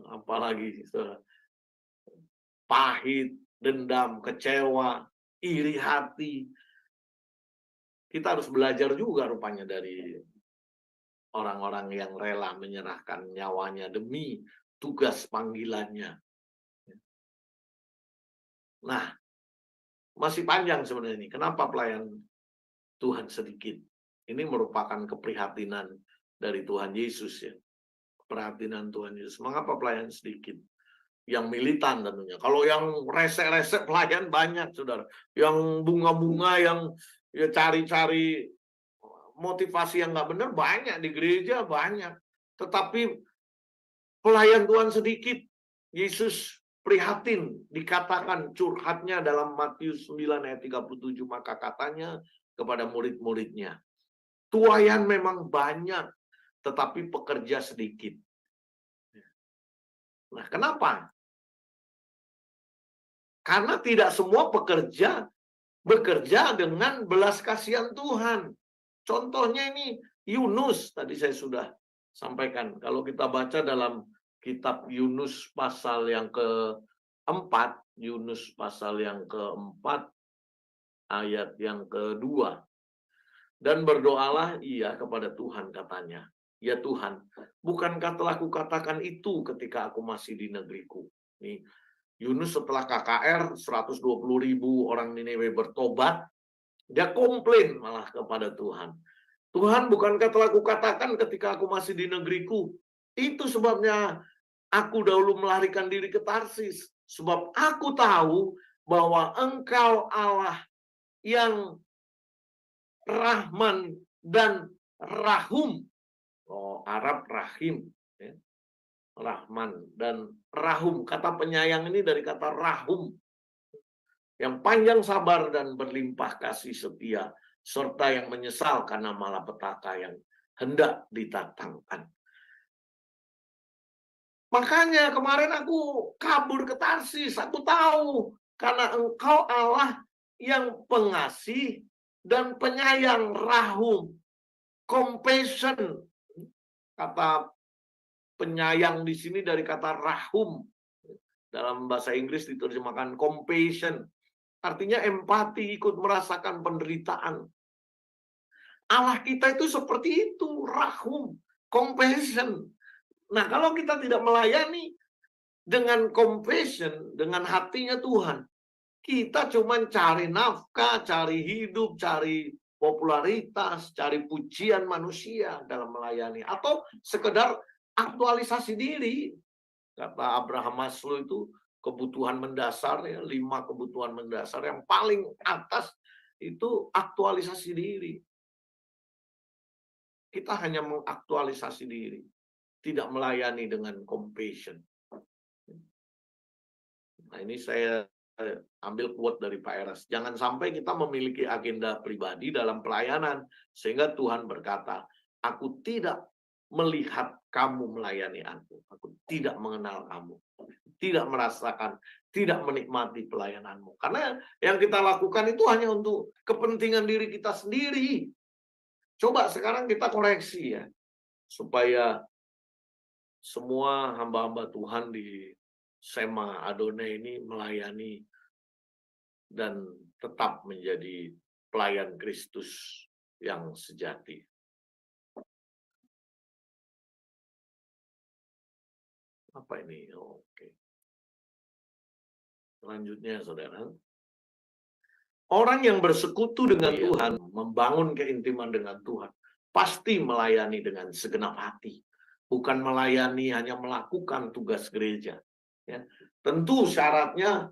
[SPEAKER 4] apalagi pahit, dendam, kecewa, iri hati. Kita harus belajar juga rupanya dari orang-orang yang rela menyerahkan nyawanya demi tugas panggilannya. Nah, masih panjang sebenarnya ini. Kenapa pelayan Tuhan sedikit? Ini merupakan keprihatinan dari Tuhan Yesus ya. Keprihatinan Tuhan Yesus. Mengapa pelayan sedikit? Yang militan tentunya. Kalau yang resek-resek pelayan banyak, saudara. Yang bunga-bunga, yang ya cari-cari motivasi yang nggak benar banyak di gereja, banyak. Tetapi pelayan Tuhan sedikit. Yesus prihatin, dikatakan curhatnya dalam Matius 9 ayat 37, maka katanya kepada murid-muridnya, tuaian memang banyak, tetapi pekerja sedikit. Nah, kenapa? Karena tidak semua pekerja bekerja dengan belas kasihan Tuhan. Contohnya ini Yunus, tadi saya sudah sampaikan. Kalau kita baca dalam kitab Yunus pasal yang keempat, Yunus pasal yang keempat, ayat yang kedua. Dan berdoalah ia kepada Tuhan, katanya. Ya Tuhan, bukankah telah kukatakan itu ketika aku masih di negeriku? Nih, Yunus setelah KKR 120.000 orang Niniwe bertobat, dia komplain malah kepada Tuhan. Tuhan, bukankah telah kukatakan ketika aku masih di negeriku? Itu sebabnya aku dahulu melarikan diri ke Tarsis. Sebab aku tahu bahwa Engkau Allah yang Rahman dan Rahum. Oh, Arab Rahim. Ya. Rahman dan Rahum. Kata penyayang ini dari kata Rahum. Yang panjang sabar dan berlimpah kasih setia. Serta yang menyesal karena malapetaka yang hendak didatangkan. Makanya kemarin aku kabur ke Tarsis. Aku tahu. Karena Engkau Allah yang pengasih dan penyayang, Rahum. Compassion. Kata penyayang di sini dari kata Rahum. Dalam bahasa Inggris diterjemahkan compassion. Artinya empati, ikut merasakan penderitaan. Allah kita itu seperti itu, Rahum, compassion. Nah, kalau kita tidak melayani dengan compassion, dengan hatinya Tuhan, kita cuma cari nafkah, cari hidup, cari popularitas, cari pujian manusia dalam melayani. Atau sekedar aktualisasi diri. Kata Abraham Maslow itu kebutuhan mendasar, ya, 5 kebutuhan mendasar. Yang paling atas itu aktualisasi diri. Kita hanya mengaktualisasi diri. Tidak melayani dengan compassion. Nah, ini saya ambil quote dari Pak Eras. Jangan sampai kita memiliki agenda pribadi dalam pelayanan. Sehingga Tuhan berkata, aku tidak melihat kamu melayani aku. Aku tidak mengenal kamu. Tidak merasakan, tidak menikmati pelayananmu. Karena yang kita lakukan itu hanya untuk kepentingan diri kita sendiri. Coba sekarang kita koreksi ya. Supaya semua hamba-hamba Tuhan di Sema Adonai ini melayani dan tetap menjadi pelayan Kristus yang sejati. Apa ini? Oke. Selanjutnya, saudara. Orang yang bersekutu dengan Tuhan, membangun keintiman dengan Tuhan, pasti melayani dengan segenap hati. Bukan melayani hanya melakukan tugas gereja. Ya. Tentu syaratnya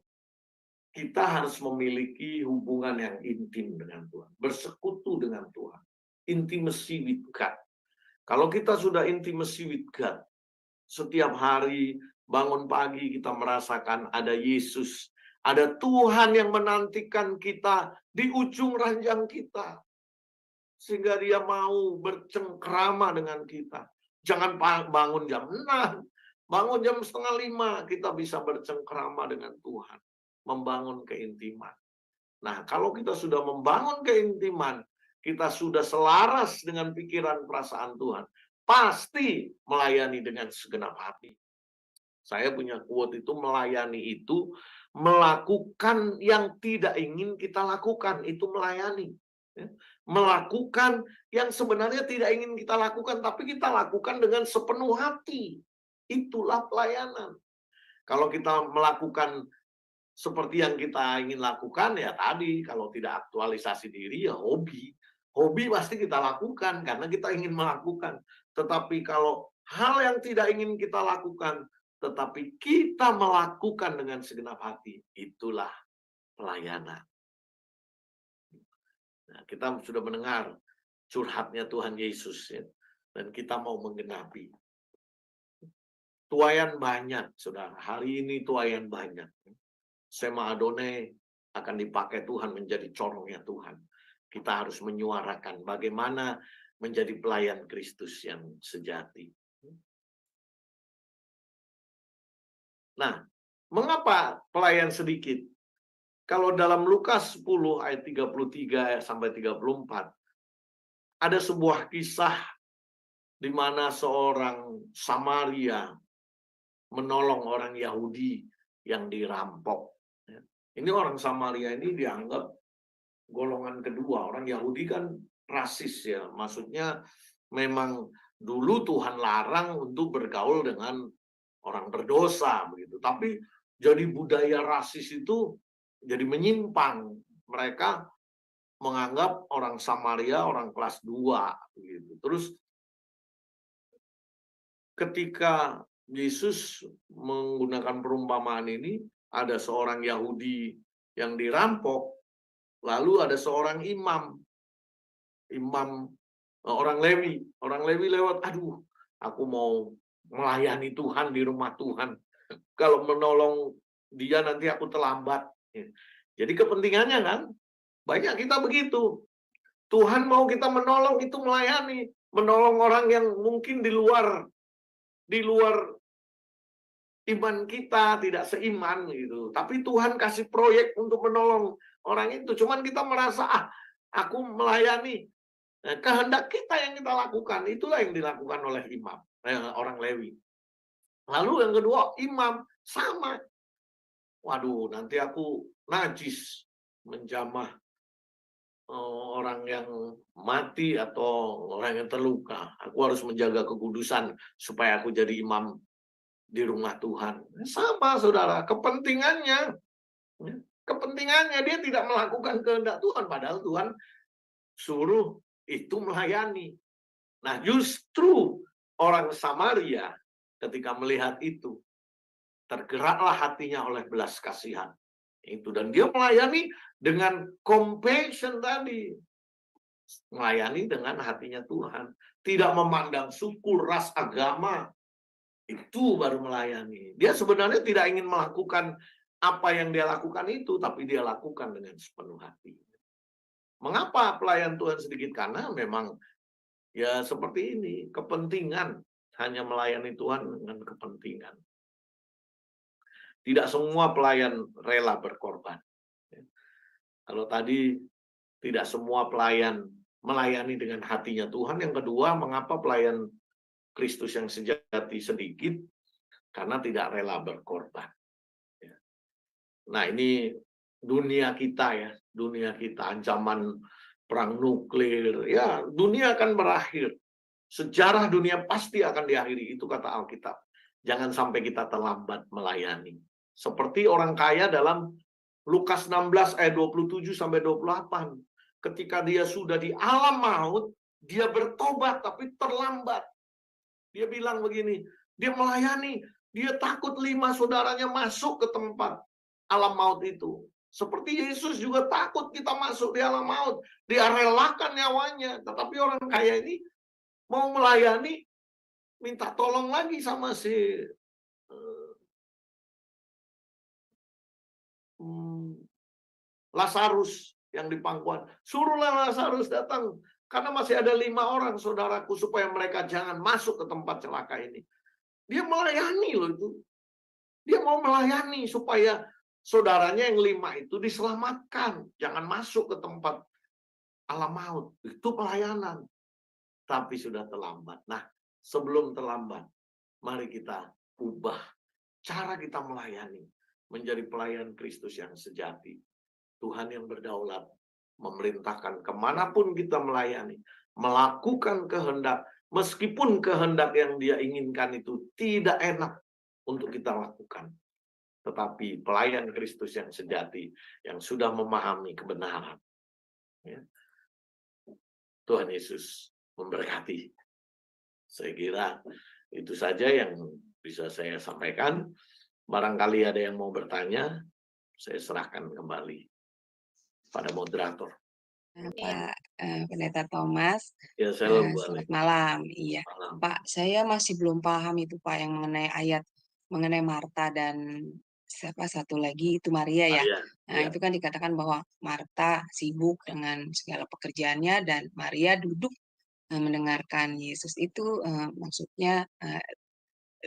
[SPEAKER 4] kita harus memiliki hubungan yang intim dengan Tuhan. Bersekutu dengan Tuhan. Intimacy with God. Kalau kita sudah intimacy with God, setiap hari bangun pagi kita merasakan ada Yesus. Ada Tuhan yang menantikan kita di ujung ranjang kita. Sehingga dia mau bercengkrama dengan kita. Jangan bangun jam 6. Bangun jam 4:30. Kita bisa bercengkrama dengan Tuhan. Membangun keintiman. Nah, kalau kita sudah membangun keintiman, kita sudah selaras dengan pikiran perasaan Tuhan. Pasti melayani dengan segenap hati. Saya punya quote itu, melayani itu melakukan yang tidak ingin kita lakukan, itu melayani. melakukan yang sebenarnya tidak ingin kita lakukan, tapi kita lakukan dengan sepenuh hati. Itulah pelayanan. Kalau kita melakukan seperti yang kita ingin lakukan, ya tadi, kalau tidak aktualisasi diri, ya hobi. Hobi pasti kita lakukan, karena kita ingin melakukan. Tetapi kalau hal yang tidak ingin kita lakukan, tetapi kita melakukan dengan segenap hati, itulah pelayanan. Nah, kita sudah mendengar curhatnya Tuhan Yesus, ya, dan kita mau menggenapi. Tuayan banyak, saudara. Hari ini tuayan banyak. Sema Adonai akan dipakai Tuhan menjadi corongnya Tuhan. Kita harus menyuarakan bagaimana menjadi pelayan Kristus yang sejati. Nah, mengapa pelayan sedikit? Kalau dalam Lukas 10 ayat 33 sampai 34, ada sebuah kisah di mana seorang Samaria menolong orang Yahudi yang dirampok. Ini orang Samaria ini dianggap golongan kedua. Orang Yahudi kan rasis ya, maksudnya memang dulu Tuhan larang untuk bergaul dengan orang berdosa begitu. Tapi jadi budaya rasis itu jadi menyimpang. Mereka menganggap orang Samaria orang kelas 2 begitu. Terus ketika Yesus menggunakan perumpamaan ini, ada seorang Yahudi yang dirampok, lalu ada seorang imam orang Lewi lewat, aduh, aku mau melayani Tuhan di rumah Tuhan. Kalau menolong dia nanti aku terlambat. Jadi kepentingannya kan, banyak kita begitu. Tuhan mau kita menolong itu melayani, menolong orang yang mungkin di luar iman kita, tidak seiman gitu. Tapi Tuhan kasih proyek untuk menolong orang itu. Cuman kita merasa, aku melayani. Nah, kehendak kita yang kita lakukan, itulah yang dilakukan oleh imam, orang Lewi. Lalu yang kedua, imam, sama. Waduh, nanti aku najis, menjamah orang yang mati atau orang yang terluka. Aku harus menjaga kekudusan supaya aku jadi imam di rumah Tuhan. Sama, saudara, kepentingannya. Kepentingannya dia tidak melakukan kehendak Tuhan, padahal Tuhan suruh itu melayani. Nah, justru orang Samaria ketika melihat itu, tergeraklah hatinya oleh belas kasihan. Itu, dan dia melayani dengan compassion tadi. Melayani dengan hatinya Tuhan. Tidak memandang suku, ras, agama. Itu baru melayani. Dia sebenarnya tidak ingin melakukan apa yang dia lakukan itu, tapi dia lakukan dengan sepenuh hati. Mengapa pelayan Tuhan sedikit? Karena memang ya seperti ini, kepentingan, hanya melayani Tuhan dengan kepentingan. Tidak semua pelayan rela berkorban. Kalau tadi tidak semua pelayan melayani dengan hatinya Tuhan. Yang kedua, mengapa pelayan Kristus yang sejati sedikit? Karena tidak rela berkorban. Nah, ini dunia kita ya, dunia kita, ancaman perang nuklir, ya dunia akan berakhir. Sejarah dunia pasti akan diakhiri, itu kata Alkitab. Jangan sampai kita terlambat melayani. Seperti orang kaya dalam Lukas 16 ayat 27 sampai 28. Ketika dia sudah di alam maut, dia bertobat tapi terlambat. Dia bilang begini, dia melayani, dia takut 5 saudaranya masuk ke tempat alam maut itu. Seperti Yesus juga takut kita masuk di alam maut. Dia relakan nyawanya. Tetapi orang kaya ini mau melayani, minta tolong lagi sama si Lazarus yang di pangkuan. Suruhlah Lazarus datang. Karena masih ada 5 orang saudaraku supaya mereka jangan masuk ke tempat celaka ini. Dia melayani loh itu. Dia mau melayani supaya saudaranya yang 5 itu diselamatkan. Jangan masuk ke tempat alam maut. Itu pelayanan. Tapi sudah terlambat. Nah, sebelum terlambat, mari kita ubah cara kita melayani. Menjadi pelayan Kristus yang sejati. Tuhan yang berdaulat memerintahkan kemanapun kita melayani, melakukan kehendak, meskipun kehendak yang dia inginkan itu tidak enak untuk kita lakukan. Tetapi pelayan Kristus yang sejati, yang sudah memahami kebenaran. Ya. Tuhan Yesus memberkati. Saya kira itu saja yang bisa saya sampaikan. Barangkali ada yang mau bertanya, saya serahkan kembali pada moderator.
[SPEAKER 5] Pak Pendeta Thomas,
[SPEAKER 4] Ya, saya
[SPEAKER 5] selamat malam. Iya,
[SPEAKER 4] malam.
[SPEAKER 5] Pak, saya masih belum paham itu Pak yang mengenai ayat mengenai Marta dan siapa satu lagi itu Maria ya. Nah, itu kan dikatakan bahwa Marta sibuk dengan segala pekerjaannya dan Maria duduk mendengarkan Yesus. Itu maksudnya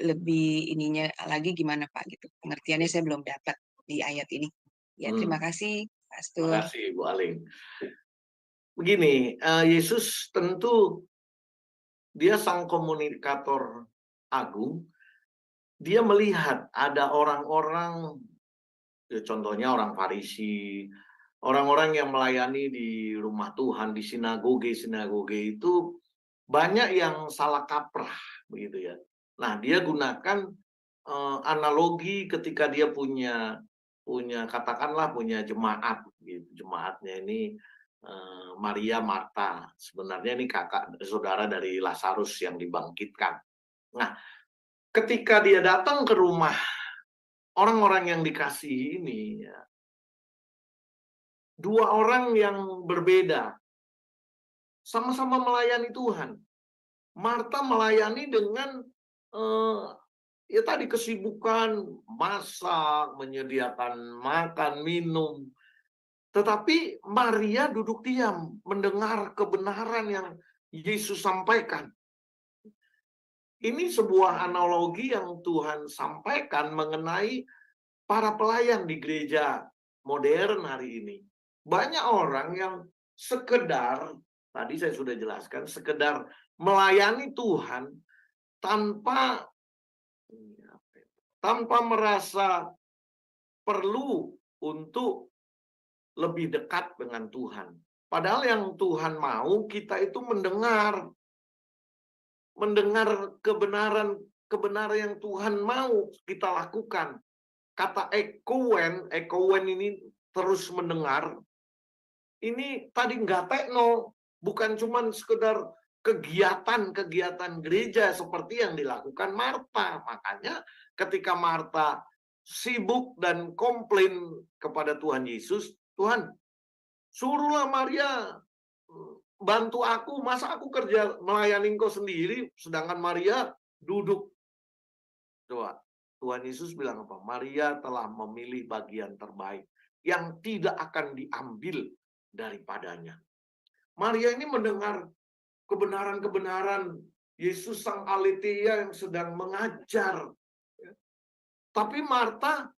[SPEAKER 5] lebih ininya lagi gimana Pak gitu. Pengertiannya saya belum dapat di ayat ini. Ya, terima kasih, Pastor.
[SPEAKER 4] Terima kasih, Bu Aling. Begini, Yesus tentu dia sang komunikator agung. Dia melihat ada orang-orang, ya contohnya orang Farisi, orang-orang yang melayani di rumah Tuhan, di sinagoge itu banyak yang salah kaprah, begitu ya. Nah, dia gunakan analogi ketika dia punya katakanlah punya jemaat, gitu. Jemaatnya ini Maria, Marta, sebenarnya ini kakak saudara dari Lazarus yang dibangkitkan. Nah, ketika dia datang ke rumah orang-orang yang dikasihi ini, ya, dua orang yang berbeda, sama-sama melayani Tuhan. Marta melayani dengan ya tadi kesibukan, masak, menyediakan makan, minum. Tetapi Maria duduk diam, mendengar kebenaran yang Yesus sampaikan. Ini sebuah analogi yang Tuhan sampaikan mengenai para pelayan di gereja modern hari ini. Banyak orang yang sekedar, tadi saya sudah jelaskan, sekedar melayani Tuhan tanpa merasa perlu untuk lebih dekat dengan Tuhan. Padahal yang Tuhan mau kita itu mendengar kebenaran yang Tuhan mau kita lakukan. Kata ekowen ini terus mendengar. Ini tadi nggak tekno, bukan cuma sekedar kegiatan gereja seperti yang dilakukan Marta. Makanya ketika Marta sibuk dan komplain kepada Tuhan Yesus, Tuhan, suruhlah Maria bantu aku, masa aku kerja melayani engkau sendiri, sedangkan Maria duduk. Coba, Tuhan Yesus bilang apa? Maria telah memilih bagian terbaik yang tidak akan diambil daripadanya. Maria ini mendengar kebenaran-kebenaran Yesus sang Aletheia yang sedang mengajar. Tapi Marta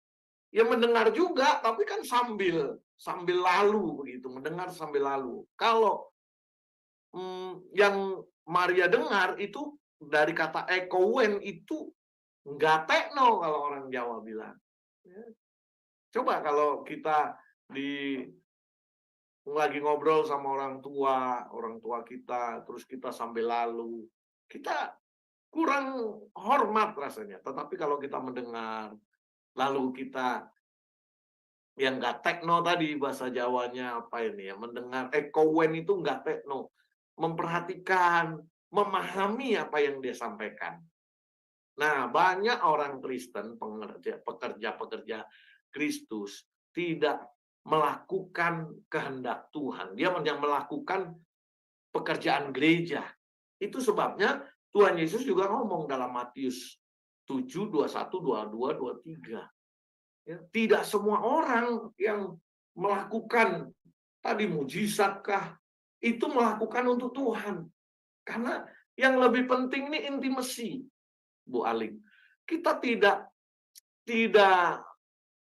[SPEAKER 4] yang mendengar juga, tapi kan sambil lalu begitu, mendengar sambil lalu. Kalau yang Maria dengar itu dari kata ekowen itu nggak tekno kalau orang Jawa bilang. Coba kalau kita lagi ngobrol sama orang tua kita, terus kita sambil lalu, kita kurang hormat rasanya. Tetapi kalau kita mendengar, lalu kita yang nggak tekno tadi bahasa Jawanya apa ini ya, mendengar ekowen itu nggak tekno, memperhatikan, memahami apa yang dia sampaikan. Nah, banyak orang Kristen, pekerja Kristus tidak melakukan kehendak Tuhan. Dia yang melakukan pekerjaan gereja. Itu sebabnya Tuhan Yesus juga ngomong dalam Matius 7, 21, 22, 23. Ya, tidak semua orang yang melakukan tadi mujizatkah itu melakukan untuk Tuhan. Karena yang lebih penting ini intimasi, Bu Aling. Kita tidak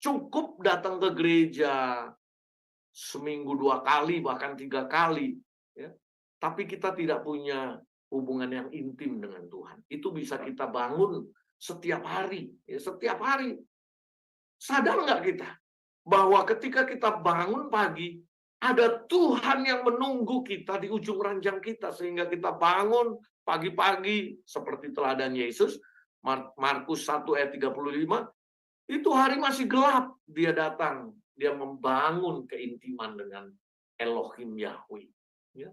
[SPEAKER 4] cukup datang ke gereja seminggu 2 kali, bahkan 3 kali. Ya. Tapi kita tidak punya hubungan yang intim dengan Tuhan. Itu bisa kita bangun setiap hari. Ya, setiap hari. Sadar nggak kita? Bahwa ketika kita bangun pagi, Ada Tuhan yang menunggu kita di ujung ranjang kita, sehingga kita bangun pagi-pagi seperti teladan Yesus. Markus 1 ayat 35, itu hari masih gelap, dia datang, dia membangun keintiman dengan Elohim Yahweh. Ya.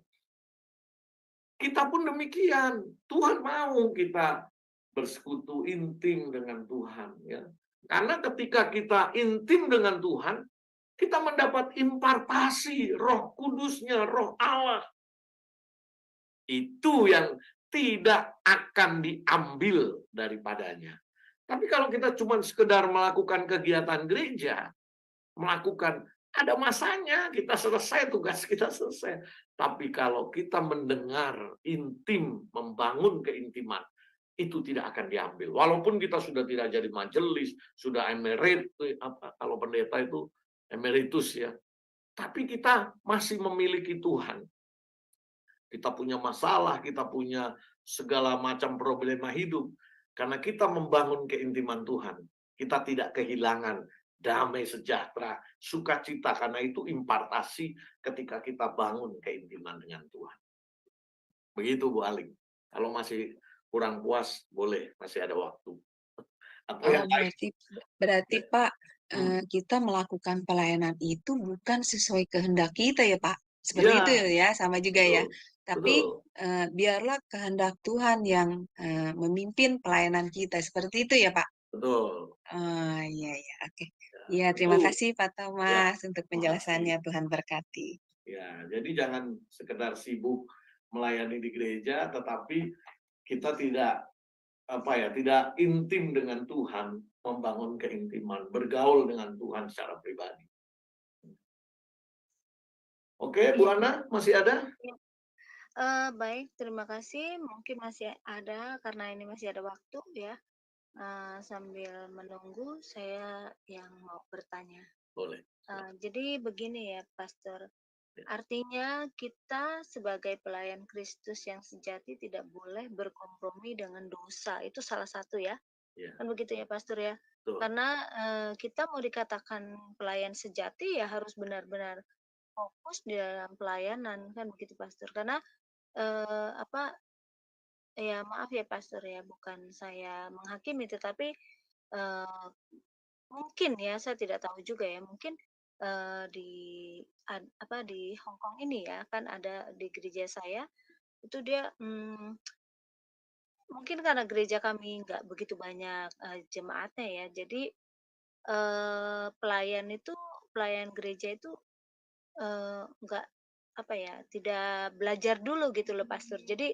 [SPEAKER 4] Kita pun demikian, Tuhan mau kita bersekutu intim dengan Tuhan. Ya. Karena ketika kita intim dengan Tuhan, kita mendapat impartasi Roh Kudusnya, Roh Allah. Itu yang tidak akan diambil daripadanya. Tapi kalau kita cuma sekedar melakukan kegiatan gereja, ada masanya, kita selesai, tugas kita selesai. Tapi kalau kita mendengar intim, membangun keintiman, itu tidak akan diambil. Walaupun kita sudah tidak jadi majelis, sudah kalau pendeta itu emeritus ya. Tapi kita masih memiliki Tuhan. Kita punya masalah, kita punya segala macam problema hidup. Karena kita membangun keintiman Tuhan. Kita tidak kehilangan damai sejahtera, sukacita. Karena itu impartasi ketika kita bangun keintiman dengan Tuhan. Begitu Bu Aling. Kalau masih kurang puas, boleh, masih ada waktu. Atau yang
[SPEAKER 5] berarti Pak, kita melakukan pelayanan itu bukan sesuai kehendak kita ya Pak. Seperti itu ya, sama juga ya. Tapi biarlah kehendak Tuhan yang memimpin pelayanan kita. Seperti itu ya Pak.
[SPEAKER 4] Betul.
[SPEAKER 5] Iya, oke. Ya, terima kasih Pak Thomas untuk penjelasannya. Tuhan berkati.
[SPEAKER 4] Ya, jadi jangan sekedar sibuk melayani di gereja, tetapi kita tidak intim dengan Tuhan, membangun keintiman, bergaul dengan Tuhan secara pribadi. Oke, Bu Ana, masih ada?
[SPEAKER 2] Baik, terima kasih. Mungkin masih ada, karena ini masih ada waktu ya. Sambil menunggu, saya yang mau bertanya.
[SPEAKER 4] Boleh.
[SPEAKER 2] Jadi begini ya, Pastor. Artinya kita sebagai pelayan Kristus yang sejati tidak boleh berkompromi dengan dosa. Itu salah satu ya. Kan begitu ya Pastor ya.
[SPEAKER 4] Betul.
[SPEAKER 2] Karena kita mau dikatakan pelayan sejati ya harus benar-benar fokus di dalam pelayanan, kan begitu Pastor. Karena ya maaf ya Pastor ya, bukan saya menghakimi, tetapi mungkin ya, saya tidak tahu juga ya, mungkin di Hong Kong ini ya, kan ada di gereja saya itu dia mungkin karena gereja kami nggak begitu banyak jemaatnya ya, jadi pelayan gereja itu nggak tidak belajar dulu gitu loh Pastor. Jadi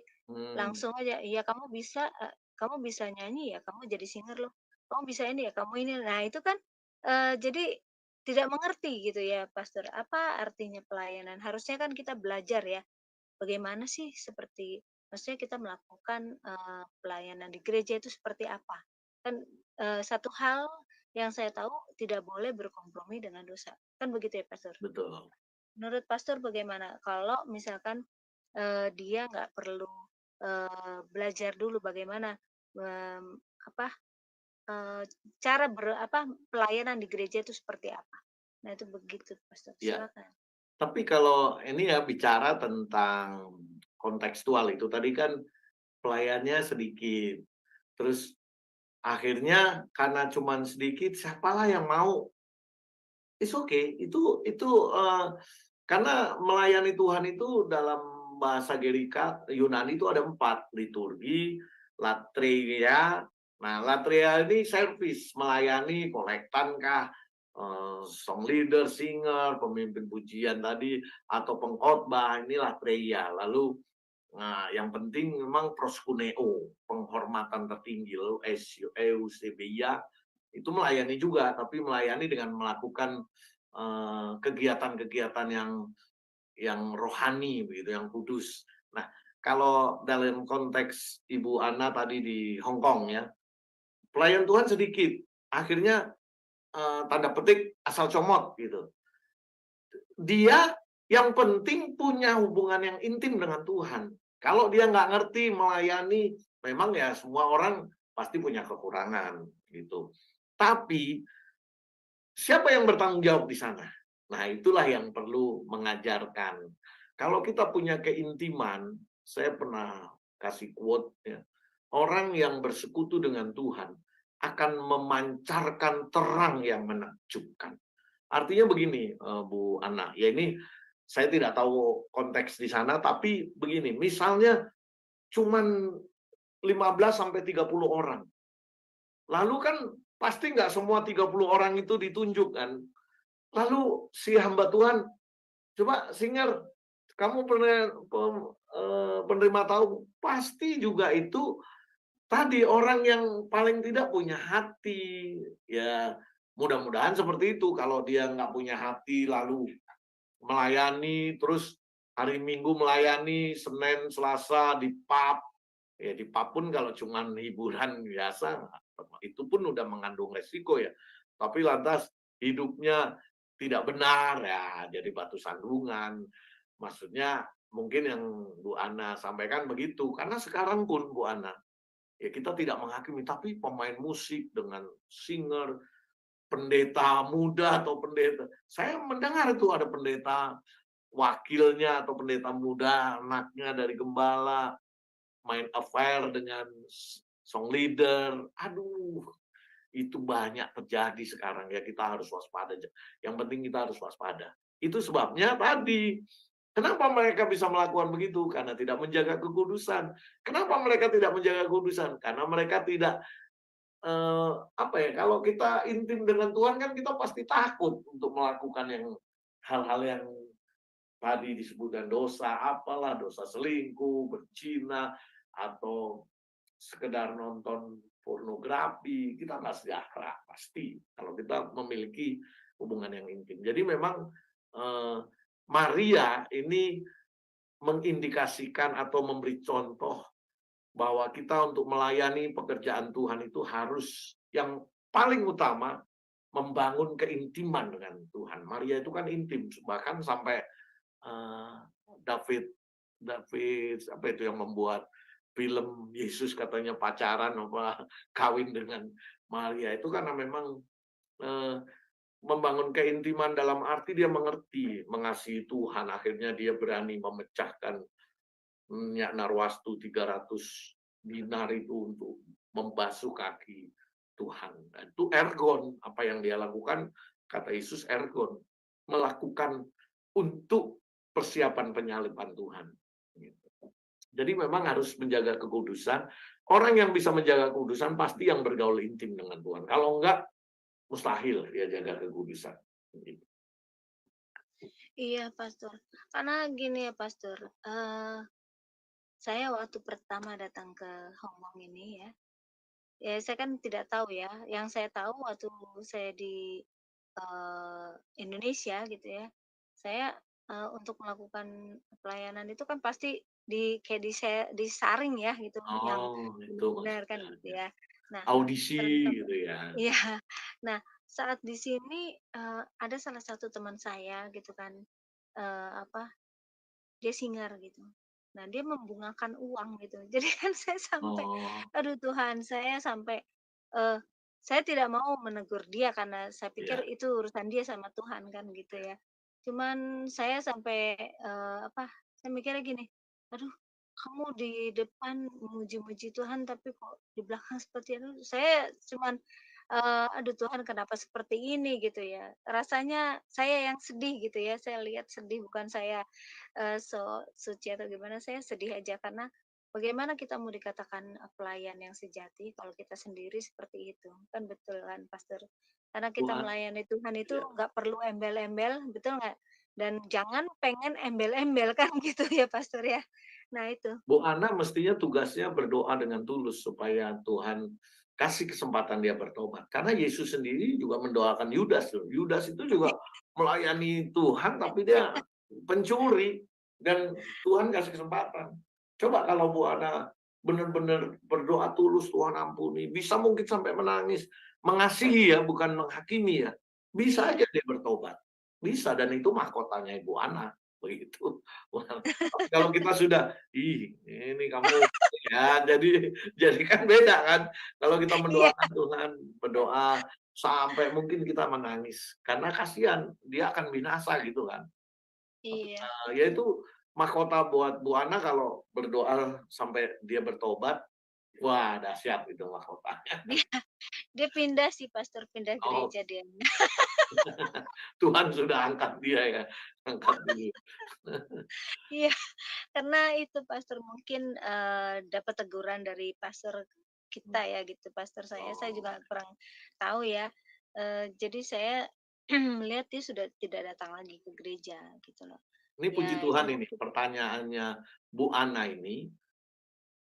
[SPEAKER 2] langsung aja, iya kamu bisa nyanyi ya, kamu jadi singer loh, kamu bisa ini ya, kamu ini. Nah itu kan jadi tidak mengerti gitu ya Pastor, apa artinya pelayanan. Harusnya kan kita belajar ya, bagaimana sih maksudnya kita melakukan pelayanan di gereja itu seperti apa. Kan satu hal yang saya tahu, tidak boleh berkompromi dengan dosa. Kan begitu ya Pastor?
[SPEAKER 4] Betul.
[SPEAKER 2] Menurut Pastor bagaimana kalau misalkan dia nggak perlu belajar dulu bagaimana cara pelayanan di gereja itu seperti apa? Nah itu begitu Pastor. Silakan.
[SPEAKER 4] Tapi kalau ini ya bicara tentang kontekstual itu tadi kan pelayannya sedikit, terus akhirnya karena cuma sedikit, siapalah yang mau? It's okay. Itu karena melayani Tuhan itu dalam bahasa Gerika Yunani itu ada 4, liturgi, latreia. Nah, latreia ini servis, melayani, kolektan kah, song leader, singer, pemimpin pujian tadi, atau pengkhotbah, ini latreia. Lalu yang penting memang proskuneo, penghormatan tertinggi, lalu eusebeia, itu melayani juga, tapi melayani dengan melakukan kegiatan-kegiatan yang rohani begitu, yang kudus. Nah, kalau dalam konteks Ibu Ana tadi di Hong Kong ya, pelayan Tuhan sedikit, akhirnya tanda petik asal comot gitu. Dia yang penting punya hubungan yang intim dengan Tuhan. Kalau dia nggak ngerti melayani, memang ya semua orang pasti punya kekurangan gitu. Tapi siapa yang bertanggung jawab di sana? Nah, itulah yang perlu mengajarkan. Kalau kita punya keintiman, saya pernah kasih quote ya, orang yang bersekutu dengan Tuhan akan memancarkan terang yang menakjubkan. Artinya begini, Bu Ana, ya ini saya tidak tahu konteks di sana, tapi begini, misalnya cuman 15 sampai 30 orang. Lalu kan pasti nggak semua 30 orang itu ditunjuk kan. Lalu si hamba Tuhan, coba Singer, kamu penerima tahu, pasti juga itu tadi orang yang paling tidak punya hati. Ya, mudah-mudahan seperti itu. Kalau dia nggak punya hati, lalu melayani, terus hari Minggu melayani, Senin, Selasa di pub. Ya, di pub pun kalau cuma hiburan biasa, itu pun udah mengandung resiko ya. Tapi lantas hidupnya tidak benar, ya jadi batu sandungan. Maksudnya mungkin yang Bu Ana sampaikan begitu. Karena sekarang pun Bu Ana, ya kita tidak menghakimi, tapi pemain musik dengan singer, pendeta muda atau pendeta. Saya mendengar itu ada pendeta wakilnya atau pendeta muda, anaknya dari gembala, main affair dengan song leader. Aduh, itu banyak terjadi sekarang ya, kita harus waspada. Yang penting kita harus waspada. Itu sebabnya tadi, kenapa mereka bisa melakukan begitu? Karena tidak menjaga kekudusan. Kenapa mereka tidak menjaga kekudusan? Karena mereka tidak kalau kita intim dengan Tuhan kan kita pasti takut untuk melakukan yang hal-hal yang tadi disebutkan dosa, apalah dosa selingkuh, berzina, atau sekedar nonton pornografi, kita nggak sejahtera pasti kalau kita memiliki hubungan yang intim. Jadi memang Maria ini mengindikasikan atau memberi contoh bahwa kita untuk melayani pekerjaan Tuhan itu harus yang paling utama membangun keintiman dengan Tuhan. Maria itu kan intim, bahkan sampai David apa itu yang membuat film Yesus katanya pacaran apa kawin dengan Maria, itu karena memang membangun keintiman dalam arti dia mengerti mengasihi Tuhan, akhirnya dia berani memecahkan minyak narwastu 300 dinar itu untuk membasuh kaki Tuhan. Dan itu ergon, apa yang dia lakukan, kata Yesus ergon, melakukan untuk persiapan penyaliban Tuhan. Jadi memang harus menjaga kekudusan. Orang yang bisa menjaga kekudusan pasti yang bergaul intim dengan Tuhan. Kalau enggak, mustahil dia jaga kekudusan.
[SPEAKER 2] Iya, Pastor. Karena gini ya, Pastor. Saya waktu pertama datang ke Hong Kong ini ya saya kan tidak tahu ya. Yang saya tahu waktu saya di Indonesia gitu ya, saya untuk melakukan pelayanan itu kan pasti kayak disaring ya gitu, yang
[SPEAKER 4] Itu
[SPEAKER 2] benar kan
[SPEAKER 4] maksudnya.
[SPEAKER 2] gitu ya. Nah,
[SPEAKER 4] Audisi gitu ya.
[SPEAKER 2] iya. Nah, saat di sini ada salah satu teman saya gitu kan, dia singer gitu. Nah, dia membungakan uang gitu. Jadi kan saya sampai, aduh Tuhan, saya sampai saya tidak mau menegur dia karena saya pikir itu urusan dia sama Tuhan kan gitu ya. Cuman saya sampai saya mikirnya gini, aduh kamu di depan memuji-muji Tuhan tapi kok di belakang seperti itu. Saya cuman aduh Tuhan kenapa seperti ini gitu ya. Rasanya saya yang sedih gitu ya. Saya lihat sedih, bukan saya so suci atau gimana, saya sedih aja karena bagaimana kita mau dikatakan pelayan yang sejati kalau kita sendiri seperti itu. Kan betul kan, Pastor? Karena kita
[SPEAKER 4] Tuhan,
[SPEAKER 2] melayani Tuhan itu nggak perlu embel-embel, betul nggak? Dan jangan pengen embel-embel kan gitu ya, Pastor ya. Nah itu.
[SPEAKER 4] Bu Ana mestinya tugasnya berdoa dengan tulus supaya Tuhan kasih kesempatan dia bertobat. Karena Yesus sendiri juga mendoakan Yudas. Yudas itu juga melayani Tuhan, tapi dia pencuri. Dan Tuhan kasih kesempatan. Coba kalau Bu Ana benar-benar berdoa tulus, Tuhan ampuni. Bisa mungkin sampai menangis. Mengasihi ya, bukan menghakimi ya. Bisa aja dia bertobat. Bisa, dan itu mahkotanya Ibu Ana. Begitu. Kalau kita sudah, ini kamu ya, jadi kan beda kan. Kalau kita mendoakan Tuhan, berdoa sampai mungkin kita menangis karena kasihan dia akan binasa gitu kan.
[SPEAKER 2] Iya.
[SPEAKER 4] Yaitu mahkota buat Bu Ana kalau berdoa sampai dia bertobat, wah dahsyat itu mahkotanya.
[SPEAKER 2] Dia pindah sih, Pastor, pindah
[SPEAKER 4] Oh,
[SPEAKER 2] gereja dia.
[SPEAKER 4] Tuhan sudah angkat dia ya, angkat dia.
[SPEAKER 2] Iya, karena itu Pastor mungkin, dapat teguran dari pastor kita ya gitu, pastor saya juga kurang tahu ya. Jadi saya melihat dia sudah tidak datang lagi ke gereja gitu loh.
[SPEAKER 4] Ini puji
[SPEAKER 2] Ya itu
[SPEAKER 4] Tuhan ini,
[SPEAKER 2] mungkin
[SPEAKER 4] pertanyaannya Bu Ana ini,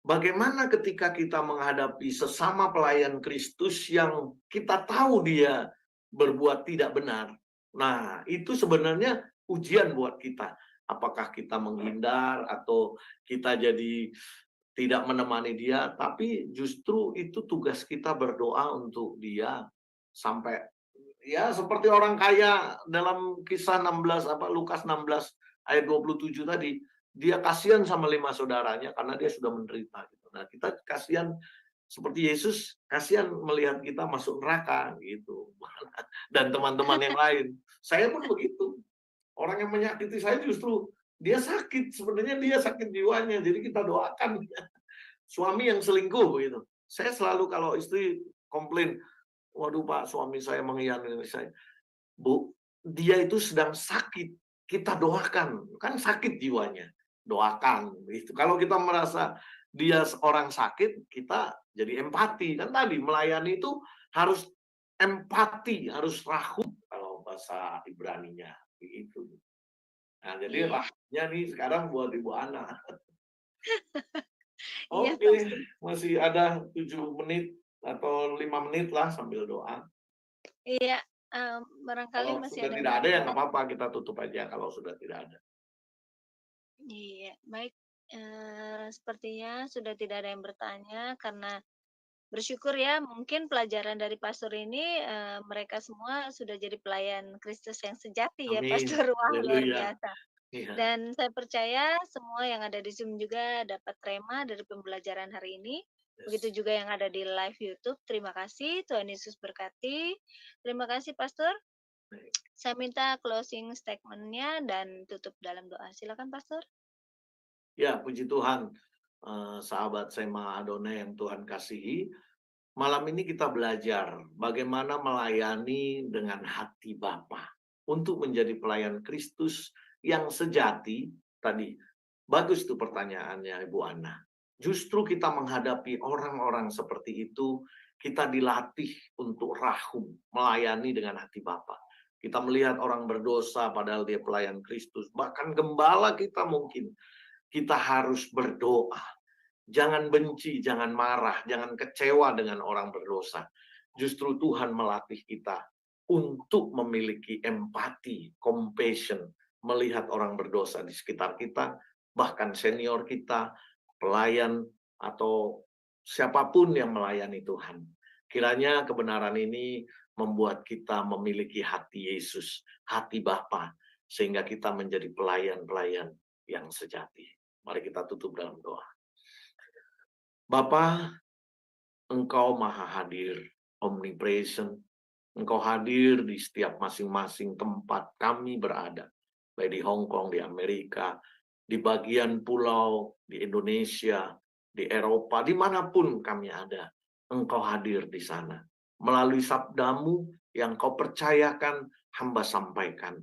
[SPEAKER 4] bagaimana ketika kita menghadapi sesama pelayan Kristus yang kita tahu dia berbuat tidak benar? Nah, itu sebenarnya ujian buat kita. Apakah kita menghindar atau kita jadi tidak menemani dia, tapi justru itu tugas kita berdoa untuk dia sampai ya seperti orang kaya dalam kisah 16 Lukas 16 ayat 27 tadi, dia kasihan sama 5 saudaranya karena dia sudah menderita gitu. Nah, kita kasihan seperti Yesus kasihan melihat kita masuk neraka gitu. Dan teman-teman yang lain. Saya pun begitu. Orang yang menyakiti saya justru dia sakit, sebenarnya dia sakit jiwanya. Jadi kita doakan suami yang selingkuh begitu. Saya selalu kalau istri komplain, waduh Pak, suami saya mengkhianati saya. Bu, dia itu sedang sakit. Kita doakan, kan sakit jiwanya. Doakan. Gitu. Kalau kita merasa dia orang sakit, kita jadi empati. Kan tadi melayani itu harus empati, harus rahum kalau bahasa Ibraninya. Begitu. Nah, jadi
[SPEAKER 2] iya,
[SPEAKER 4] rahumnya nih sekarang buat Ibu Ana.
[SPEAKER 2] iya
[SPEAKER 4] Oke,
[SPEAKER 2] Pastor.
[SPEAKER 4] masih ada 7 menit atau 5 menit lah sambil doa.
[SPEAKER 2] Iya, barangkali
[SPEAKER 4] Kalau
[SPEAKER 2] masih
[SPEAKER 4] sudah
[SPEAKER 2] ada yang
[SPEAKER 4] tidak
[SPEAKER 2] mau
[SPEAKER 4] ada ya nggak
[SPEAKER 2] bertanya.
[SPEAKER 4] apa-apa, kita tutup aja kalau sudah tidak ada.
[SPEAKER 2] Iya, baik, sepertinya sudah tidak ada yang bertanya karena bersyukur ya mungkin pelajaran dari pastor ini, mereka semua sudah jadi pelayan Kristus yang sejati ya
[SPEAKER 4] Amin.
[SPEAKER 2] Pastor. Wah, luar
[SPEAKER 4] Haleluya.
[SPEAKER 2] biasa.
[SPEAKER 4] Iya.
[SPEAKER 2] Dan saya percaya semua yang ada di Zoom juga dapat rema dari pembelajaran hari ini.
[SPEAKER 4] Yes.
[SPEAKER 2] Begitu juga yang ada di live YouTube. Terima kasih, Tuhan Yesus berkati. Terima kasih Pastor.
[SPEAKER 4] Baik.
[SPEAKER 2] Saya minta closing statement-nya dan tutup dalam doa. Silakan Pastor.
[SPEAKER 4] Ya, puji Tuhan. Sahabat Sema Adonai yang Tuhan kasihi, malam ini kita belajar bagaimana melayani dengan hati Bapa untuk menjadi pelayan Kristus yang sejati. Tadi bagus tuh pertanyaannya Ibu Ana. Justru kita menghadapi orang-orang seperti itu, kita dilatih untuk rahum, melayani dengan hati Bapa. Kita melihat orang berdosa padahal dia pelayan Kristus, bahkan gembala kita mungkin. Kita harus berdoa. Jangan benci, jangan marah, jangan kecewa dengan orang berdosa. Justru Tuhan melatih kita untuk memiliki empati, compassion, melihat orang berdosa di sekitar kita, bahkan senior kita, pelayan, atau siapapun yang melayani Tuhan. Kiranya kebenaran ini membuat kita memiliki hati Yesus, hati Bapa, sehingga kita menjadi pelayan-pelayan yang sejati. Mari kita tutup dalam doa. Bapa, Engkau maha hadir, omnipresent. Engkau hadir di setiap masing-masing tempat kami berada. Baik di Hong Kong, di Amerika, di bagian pulau, di Indonesia, di Eropa, dimanapun kami ada. Engkau hadir di sana. Melalui sabdamu yang kau percayakan, hamba sampaikan.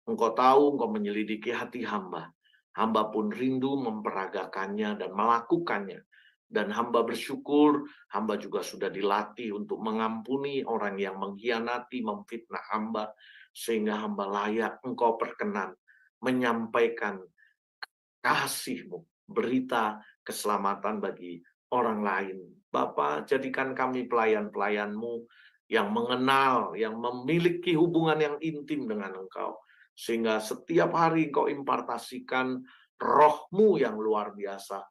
[SPEAKER 4] Engkau tahu, engkau menyelidiki hati hamba. Hamba pun rindu memperagakannya dan melakukannya. Dan hamba bersyukur, hamba juga sudah dilatih untuk mengampuni orang yang mengkhianati, memfitnah hamba, sehingga hamba layak engkau perkenan menyampaikan kasih-Mu, berita keselamatan bagi orang lain. Bapa, jadikan kami pelayan-pelayan-Mu yang mengenal, yang memiliki hubungan yang intim dengan Engkau. Sehingga setiap hari Engkau impartasikan roh-Mu yang luar biasa.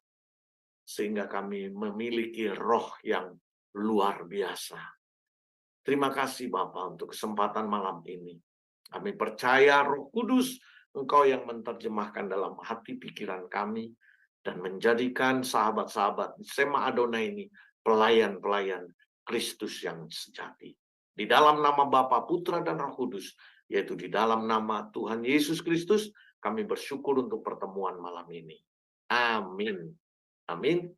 [SPEAKER 4] Sehingga kami memiliki roh yang luar biasa. Terima kasih Bapa untuk kesempatan malam ini. Kami percaya Roh Kudus, Engkau yang menerjemahkan dalam hati pikiran kami, dan menjadikan sahabat-sahabat Sema Adonai ini pelayan-pelayan Kristus yang sejati. Di dalam nama Bapa, Putra, dan Roh Kudus, yaitu di dalam nama Tuhan Yesus Kristus, kami bersyukur untuk pertemuan malam ini. Amin. Amin.